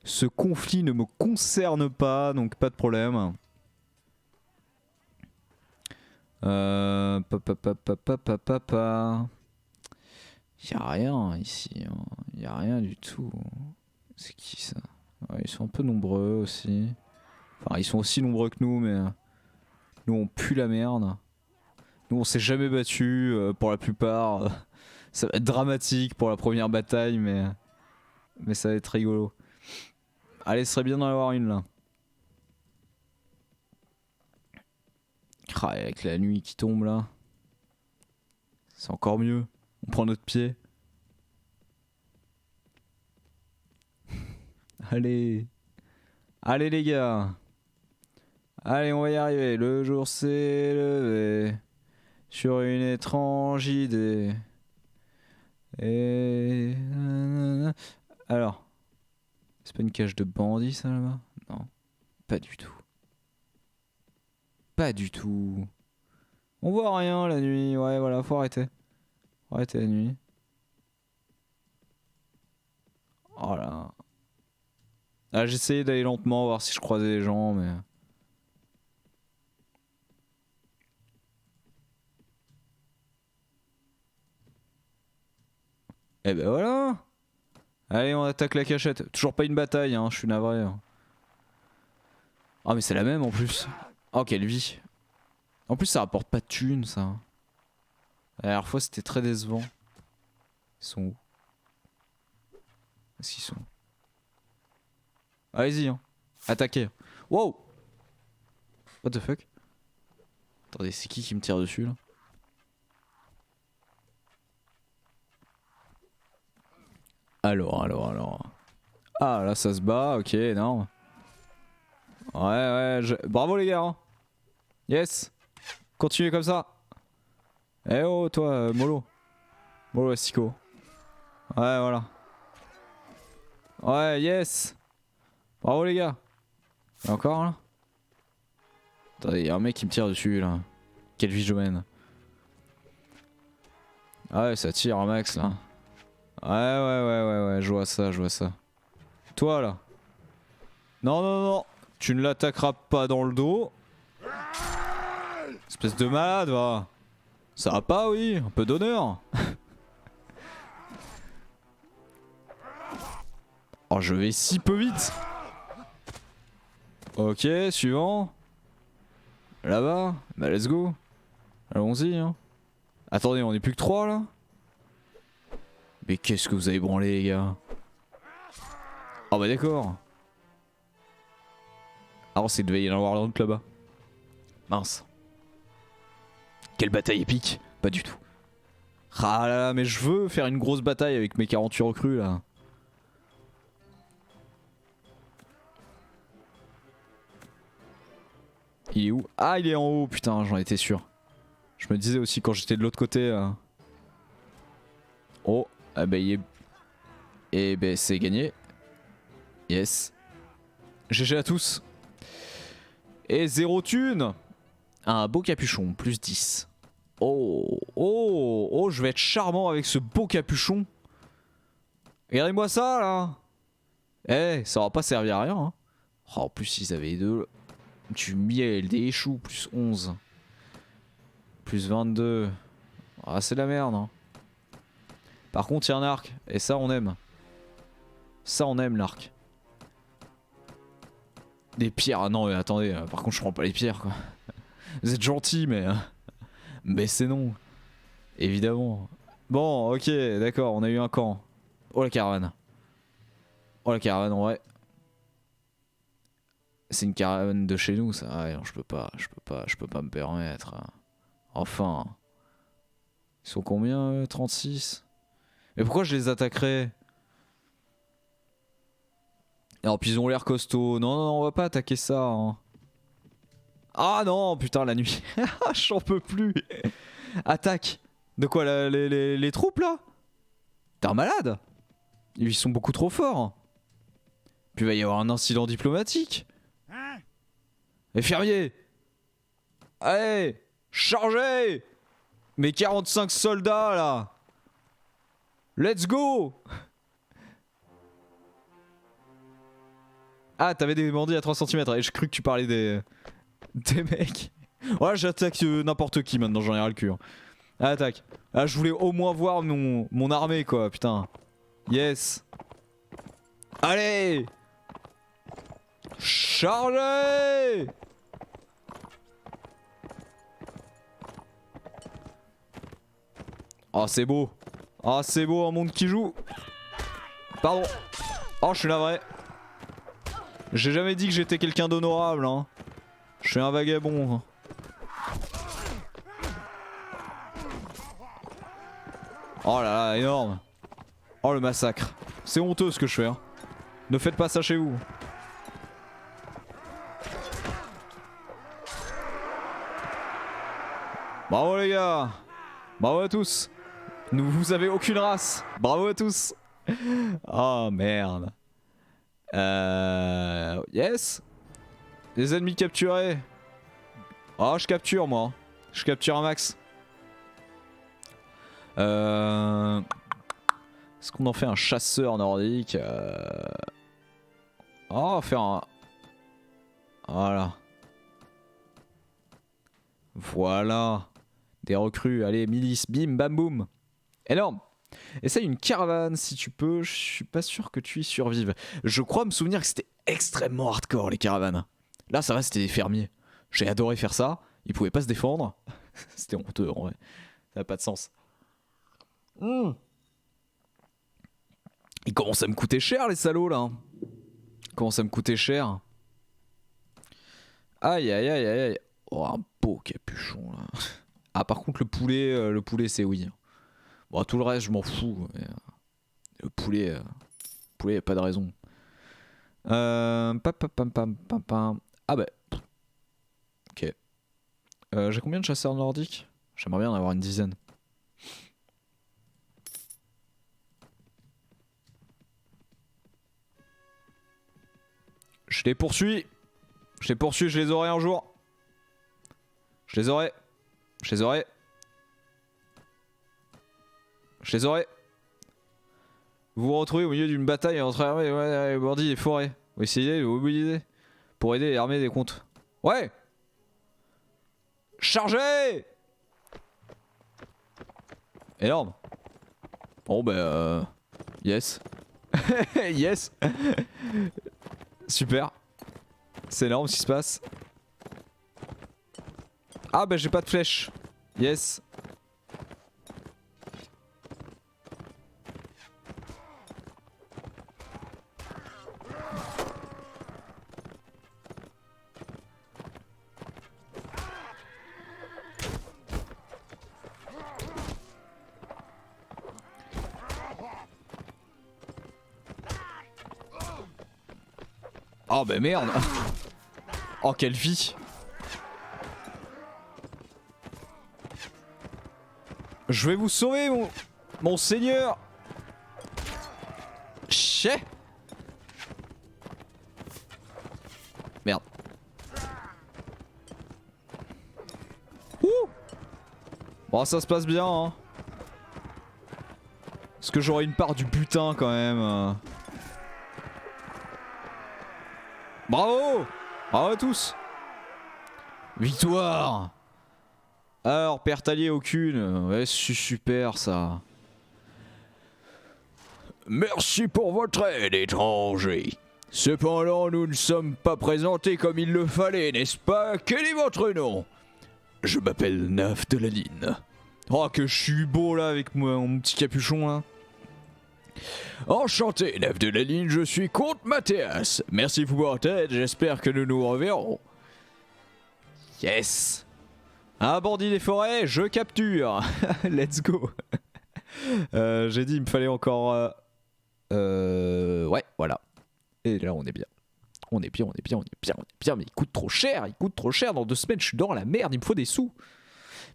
Ce conflit ne me concerne pas, donc pas de problème. Y'a rien ici, hein. Y'a rien du tout. C'est qui ça? Ouais, ils sont un peu nombreux aussi. Enfin ils sont aussi nombreux que nous, mais... Nous on pue la merde. Nous on s'est jamais battu pour la plupart. Ça va être dramatique pour la première bataille, mais ça va être rigolo. Allez, ce serait bien d'en avoir une là. Ah, avec la nuit qui tombe là. C'est encore mieux. On prend notre pied. Allez. Allez les gars. Allez, on va y arriver. Le jour s'est levé sur une étrange idée. Et... Alors, c'est pas une cage de bandits ça là-bas? Non, pas du tout. Pas du tout. On voit rien la nuit, ouais voilà, faut arrêter. Faut arrêter la nuit. Oh là. Ah, j'essayais d'aller lentement, voir si je croisais les gens, mais... Eh ben voilà. Allez, on attaque la cachette. Toujours pas une bataille, hein, je suis navré. Ah mais c'est la même en plus. Oh quelle vie. En plus ça rapporte pas de thunes ça. La dernière fois c'était très décevant. Ils sont où? Est-ce qu'ils sont? Allez-y hein. Attaquez. Wow. What the fuck? Attendez, c'est qui me tire dessus là? Alors. Ah là ça se bat, ok, énorme. Ouais, bravo les gars hein. Yes. Continuez comme ça. Eh oh toi, Molo. Molo Astico. Ouais, voilà. Ouais, yes. Bravo les gars. Et encore là? Attendez, y'a un mec qui me tire dessus là. Quelle vie je mène. Ah ouais, ça tire un max là. Ouais, je vois ça. Toi là. Non. Tu ne l'attaqueras pas dans le dos. Espèce de malade, va. Ça va pas, oui. Un peu d'honneur. Oh, je vais si peu vite. Ok, suivant. Là-bas. Bah, let's go. Allons-y, hein. Attendez, on est plus que 3 là? Mais qu'est-ce que vous avez branlé, les gars? Oh, bah, d'accord. Ah, c'est devait y en avoir d'autres là-bas. Mince. Quelle bataille épique. Pas du tout. Ah là là, mais je veux faire une grosse bataille avec mes 48 recrues là. Il est où? Ah, il est en haut, putain, j'en étais sûr. Je me disais aussi quand j'étais de l'autre côté. Oh, ah bah il est... Et bah c'est gagné. Yes. GG à tous. Et 0 thune. Un beau capuchon, plus 10. Oh, oh, oh, je vais être charmant avec ce beau capuchon. Regardez-moi ça là. Eh, ça va pas servir à rien. Hein. Oh, en plus, ils avaient du miel, des choux, plus 11. Plus 22. Ah, c'est de la merde. Hein. Par contre, il y a un arc. Et ça, on aime. Ça, on aime l'arc. Des pierres. Ah non, mais attendez. Par contre, je prends pas les pierres, quoi. Vous êtes gentils, mais. Mais c'est non. Évidemment. Bon, ok, d'accord. On a eu un camp. Oh, la caravane. Oh, la caravane, en vrai. C'est une caravane de chez nous, ça. Ah, ouais, non, je peux pas me permettre. Enfin. Ils sont combien, 36? Mais pourquoi je les attaquerais? Alors, puis ils ont l'air costauds. Non, non, on va pas attaquer ça. Hein. Ah non, putain, la nuit. J'en peux plus. Attaque. De quoi, les troupes, là? T'es un malade? Ils sont beaucoup trop forts. Puis il va y avoir un incident diplomatique. Les fermiers! Allez! Chargez! Mes 45 soldats, là! Let's go! Ah, t'avais des bandits à 3 cm et je crus que tu parlais des mecs. Ouais, j'attaque n'importe qui maintenant, j'en ai ras le cul. Hein. Ah, attaque. Ah, je voulais au moins voir mon armée, quoi, putain. Yes. Allez! Chargez! Oh, c'est beau. Oh, c'est beau, un monde qui joue. Pardon. Oh, je suis navré. J'ai jamais dit que j'étais quelqu'un d'honorable, hein. Je suis un vagabond. Hein. Oh là là, énorme. Oh, le massacre. C'est honteux ce que je fais. Hein. Ne faites pas ça chez vous. Bravo les gars. Bravo à tous. Vous avez aucune race. Bravo à tous. Oh merde. Yes. Les ennemis capturés. Oh, je capture moi. Je capture un max. Est-ce qu'on en fait un chasseur nordique? Oh, on va faire un... Voilà. Voilà. Des recrues. Allez, milice. Bim, bam, boum. Énorme. Essaye une caravane si tu peux. Je suis pas sûr que tu y survives. Je crois me souvenir que c'était extrêmement hardcore les caravanes. Là, ça va, c'était des fermiers. J'ai adoré faire ça. Ils pouvaient pas se défendre. C'était honteux en vrai. Ça n'a pas de sens. Ils commencent à me coûter cher les salauds là. Ils commencent à me coûter cher. Aïe aïe aïe aïe aïe. Oh, un beau capuchon là. Ah, par contre, le poulet c'est oui. Bon, tout le reste, je m'en fous. Mais, le poulet, y a pas de raison. Ah bah. Ok. J'ai combien de chasseurs nordiques? J'aimerais bien en avoir une dizaine. Je les poursuis. Je les aurai un jour. Je les aurai. Vous vous retrouvez au milieu d'une bataille entre armées, ouais, bandits et forêts. Vous essayez de vous mobiliser pour aider les armées des comptes. Ouais. Chargez. Énorme. Bon bah yes. Yes. Super. C'est énorme ce qui se passe. Ah bah j'ai pas de flèche. Yes. Oh bah merde. Oh quelle vie. Je vais vous sauver, mon seigneur. Chais. Merde. Ouh. Bon, ça se passe bien, hein. Est-ce que j'aurai une part du butin quand même? Bravo! Bravo à tous! Victoire! Alors, perte alliée aucune. Ouais, c'est super ça. Merci pour votre aide, étranger. Cependant, nous ne sommes pas présentés comme il le fallait, n'est-ce pas? Quel est votre nom? Je m'appelle Naphthalaline. Oh, que je suis beau là avec mon petit capuchon là. Enchanté, Naphthalaline, je suis comte Mathias. Merci pour votre aide, j'espère que nous nous reverrons. Yes! Un bandit des forêts, je capture. Let's go. J'ai dit il me fallait encore... ouais, voilà. Et là on est bien. On est bien, on est bien, on est bien, on est bien. Mais il coûte trop cher, il coûte trop cher. Dans 2 semaines je suis dans la merde, il me faut des sous.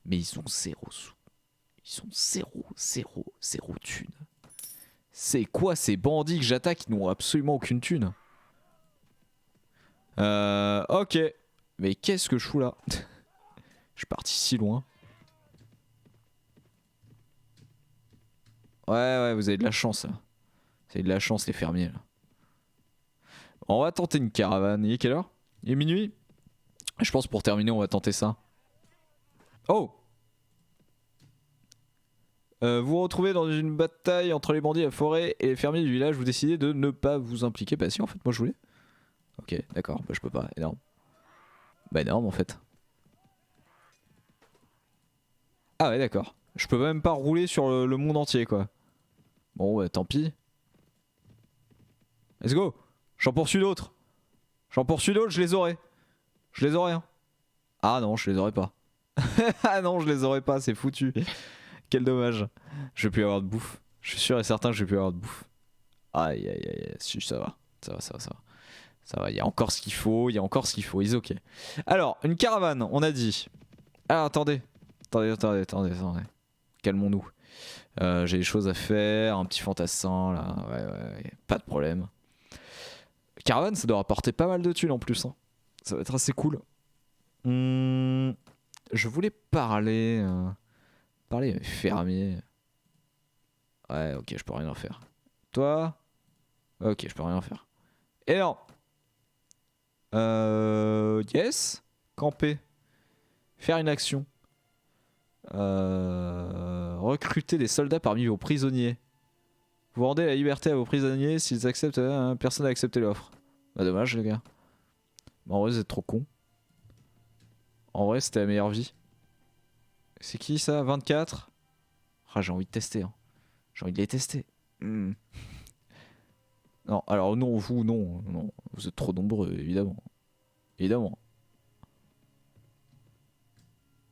Mais ils ont 0 sous. Ils ont 0 thunes. C'est quoi ces bandits que j'attaque qui n'ont absolument aucune thune? Ok. Mais qu'est-ce que je fous là? Je suis parti si loin. Ouais, vous avez de la chance là. Vous avez de la chance les fermiers là. On va tenter une caravane. Il est quelle heure? Il est minuit? Je pense pour terminer on va tenter ça. Oh! Vous vous retrouvez dans une bataille entre les bandits de la forêt et les fermiers du village. Vous décidez de ne pas vous impliquer. Bah si en fait moi je voulais. Ok d'accord, bah je peux pas, énorme. Bah énorme en fait. Ah ouais d'accord. Je peux même pas rouler sur le monde entier quoi. Bon ouais tant pis. Let's go. J'en poursuis d'autres. Je les aurai. Je les aurai hein. Ah non je les aurai pas. Ah non je les aurai pas, c'est foutu. Quel dommage. Je vais plus avoir de bouffe. Je suis sûr et certain que je vais plus avoir de bouffe. Aïe aïe aïe, si ça va. Ça va. Ça va, il y a encore ce qu'il faut, Is ok. Alors, une caravane, on a dit. Ah attendez. Calmons-nous. J'ai des choses à faire, un petit fantassin là. Ouais, pas de problème. Caravane, ça doit rapporter pas mal de thunes en plus. Hein. Ça va être assez cool. Je voulais parler fermier. Ouais, ok, je peux rien en faire. Toi? Ok, je peux rien en faire. Et non. Yes. Camper. Faire une action. Recruter des soldats parmi vos prisonniers. Vous rendez la liberté à vos prisonniers s'ils acceptent. Personne n'a accepté l'offre. Bah dommage les gars. En vrai vous êtes trop cons. En vrai c'était la meilleure vie. C'est qui ça? 24? Ah j'ai envie de tester hein. J'ai envie de les tester. Non alors non vous non. Vous êtes trop nombreux évidemment.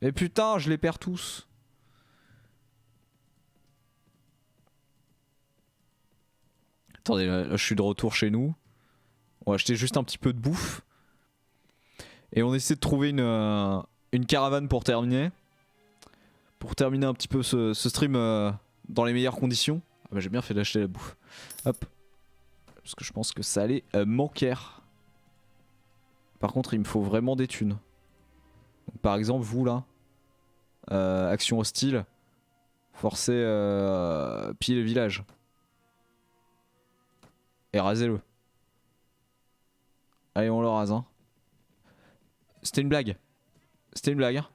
Mais putain je les perds tous. Attendez là je suis de retour chez nous. On va acheter juste un petit peu de bouffe. Et on essaie de trouver une caravane pour terminer. Pour terminer un petit peu ce stream dans les meilleures conditions. Ah bah j'ai bien fait d'acheter la bouffe. Hop. Parce que je pense que ça allait manquer. Par contre il me faut vraiment des thunes. Donc, par exemple vous là. Action hostile. Forcez piller le village. Et rasez-le. Allez on le rase hein. C'était une blague. Hein.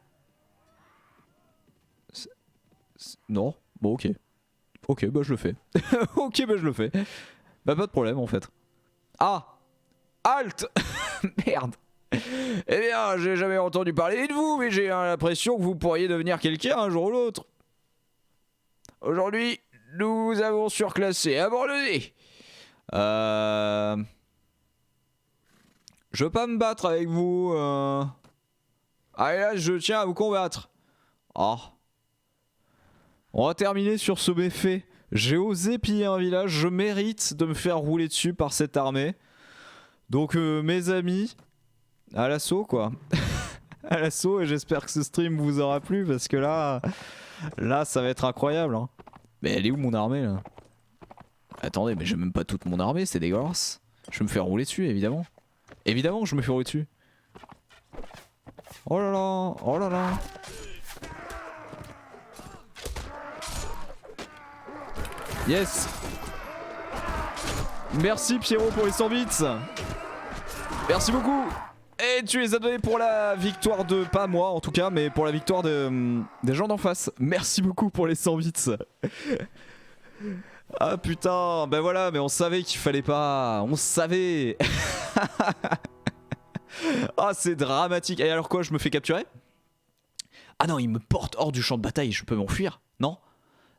Non. Bon ok. Ok bah je le fais. Ok bah je le fais. Bah pas de problème en fait. Ah. Halt. Merde. Eh bien j'ai jamais entendu parler de vous mais j'ai l'impression que vous pourriez devenir quelqu'un un jour ou l'autre. Aujourd'hui nous avons surclassé, abandonné. Je veux pas me battre avec vous. Allez là, je tiens à vous combattre. Oh. On va terminer sur ce méfait. J'ai osé piller un village. Je mérite de me faire rouler dessus par cette armée. Donc mes amis, à l'assaut quoi. à l'assaut et j'espère que ce stream vous aura plu parce que là ça va être incroyable hein. Mais elle est où mon armée là? Attendez, mais j'ai même pas toute mon armée, c'est dégueulasse. Je me fais rouler dessus évidemment. Évidemment que je me fais rouler dessus. Oh là là, oh là là. Yes. Merci Pierrot pour les 100 bits. Merci beaucoup. Et tu les as donnés pour la victoire de, pas moi en tout cas, mais pour la victoire de, des gens d'en face. Merci beaucoup pour les 100 bits. Ah putain, ben voilà, mais on savait qu'il fallait pas, on savait. Ah c'est dramatique. Et alors quoi, je me fais capturer? Ah non, il me porte hors du champ de bataille, je peux m'enfuir? Non?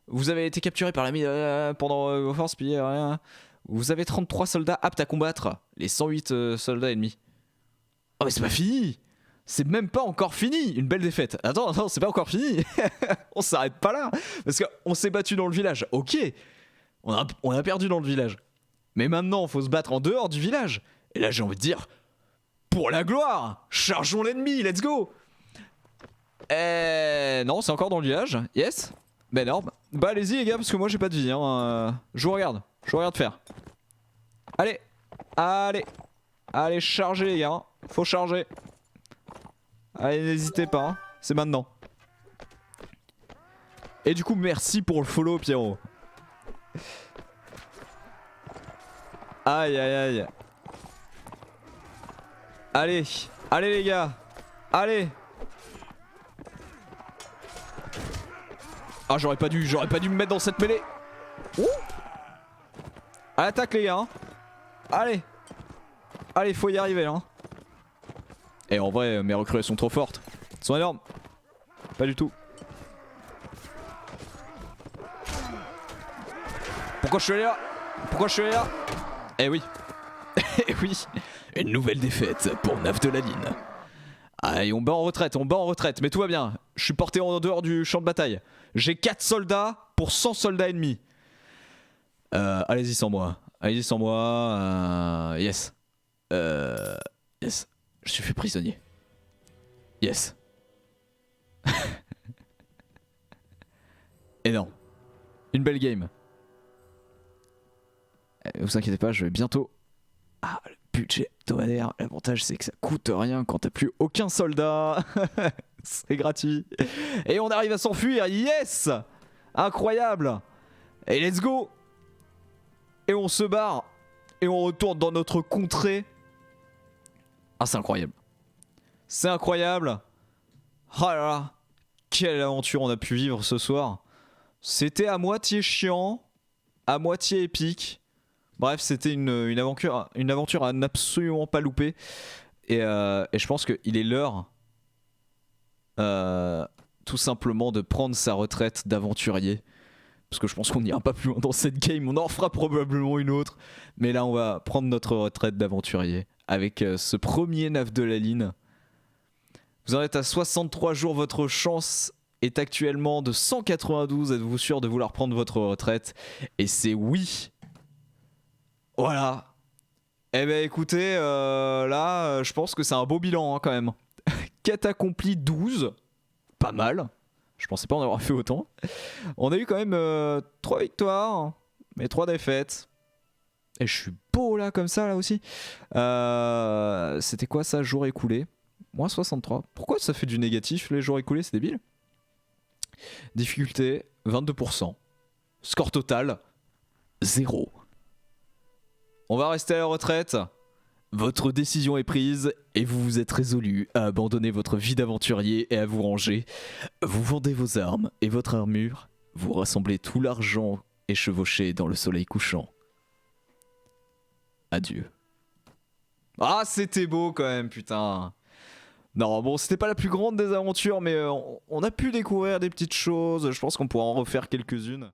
Vous avez été capturé par l'ami pendant vos forces, puis rien. Vous avez 33 soldats aptes à combattre les 108 soldats ennemis. Oh mais c'est pas fini! C'est même pas encore fini! Une belle défaite. Attends, attends, c'est pas encore fini! On s'arrête pas là! Parce qu'on s'est battu dans le village. Ok! On a perdu dans le village. Mais maintenant, faut se battre en dehors du village. Et là, j'ai envie de dire... Pour la gloire! Chargeons l'ennemi, let's go! Non, c'est encore dans le village. Yes? Ben énorme. Bah allez-y les gars, parce que moi j'ai pas de vie hein. Je vous regarde faire. Allez, allez, allez chargez les gars, faut charger. Allez n'hésitez pas, hein. C'est maintenant. Et du coup merci pour le follow Pierrot. Aïe aïe aïe. Allez, allez les gars, allez. Ah j'aurais pas dû me mettre dans cette mêlée. Ouh. À l'attaque les gars hein. Allez. Allez faut y arriver hein. Et en vrai mes recrues elles sont trop fortes. Elles sont énormes. Pas du tout. Pourquoi je suis allé là? Pourquoi je suis allé là? Eh oui. Eh oui. Une nouvelle défaite pour Naf de la Ligne. Allez on bat en retraite, mais tout va bien. Je suis porté en dehors du champ de bataille. J'ai 4 soldats pour 100 soldats ennemis. Allez-y sans moi. Allez-y sans moi. Yes. Yes. Je suis fait prisonnier. Yes. Et non. Une belle game. Vous inquiétez pas, je vais bientôt... Ah, le budget hebdomadaire. L'avantage c'est que ça coûte rien quand t'as plus aucun soldat. C'est gratuit. Et on arrive à s'enfuir. Yes! Incroyable. Et let's go. Et on se barre. Et on retourne dans notre contrée. Ah c'est incroyable. C'est incroyable. Oh là là. Quelle aventure on a pu vivre ce soir. C'était à moitié chiant. À moitié épique. Bref c'était une aventure à n'absolument pas louper. Et je pense qu'il est l'heure tout simplement de prendre sa retraite d'aventurier. Parce que je pense qu'on n'ira pas plus loin dans cette game. On en fera probablement une autre. Mais là on va prendre notre retraite d'aventurier. Avec ce premier Naf de la Ligne. Vous en êtes à 63 jours. Votre chance est actuellement de 192. Êtes-vous sûr de vouloir prendre votre retraite? Et c'est oui. Voilà. Eh ben écoutez, là je pense que c'est un beau bilan hein, quand même. Quête accomplie 12. Pas mal. Je pensais pas en avoir fait autant. On a eu quand même 3 victoires, mais 3 défaites. Et je suis beau là comme ça là aussi. C'était quoi ça, jour écoulé? Moins 63. Pourquoi ça fait du négatif les jours écoulés? C'est débile. Difficulté 22%. Score total 0. On va rester à la retraite. Votre décision est prise et vous vous êtes résolu à abandonner votre vie d'aventurier et à vous ranger. Vous vendez vos armes et votre armure. Vous rassemblez tout l'argent échevauché dans le soleil couchant. Adieu. Ah c'était beau quand même putain. Non bon c'était pas la plus grande des aventures mais on a pu découvrir des petites choses. Je pense qu'on pourra en refaire quelques-unes.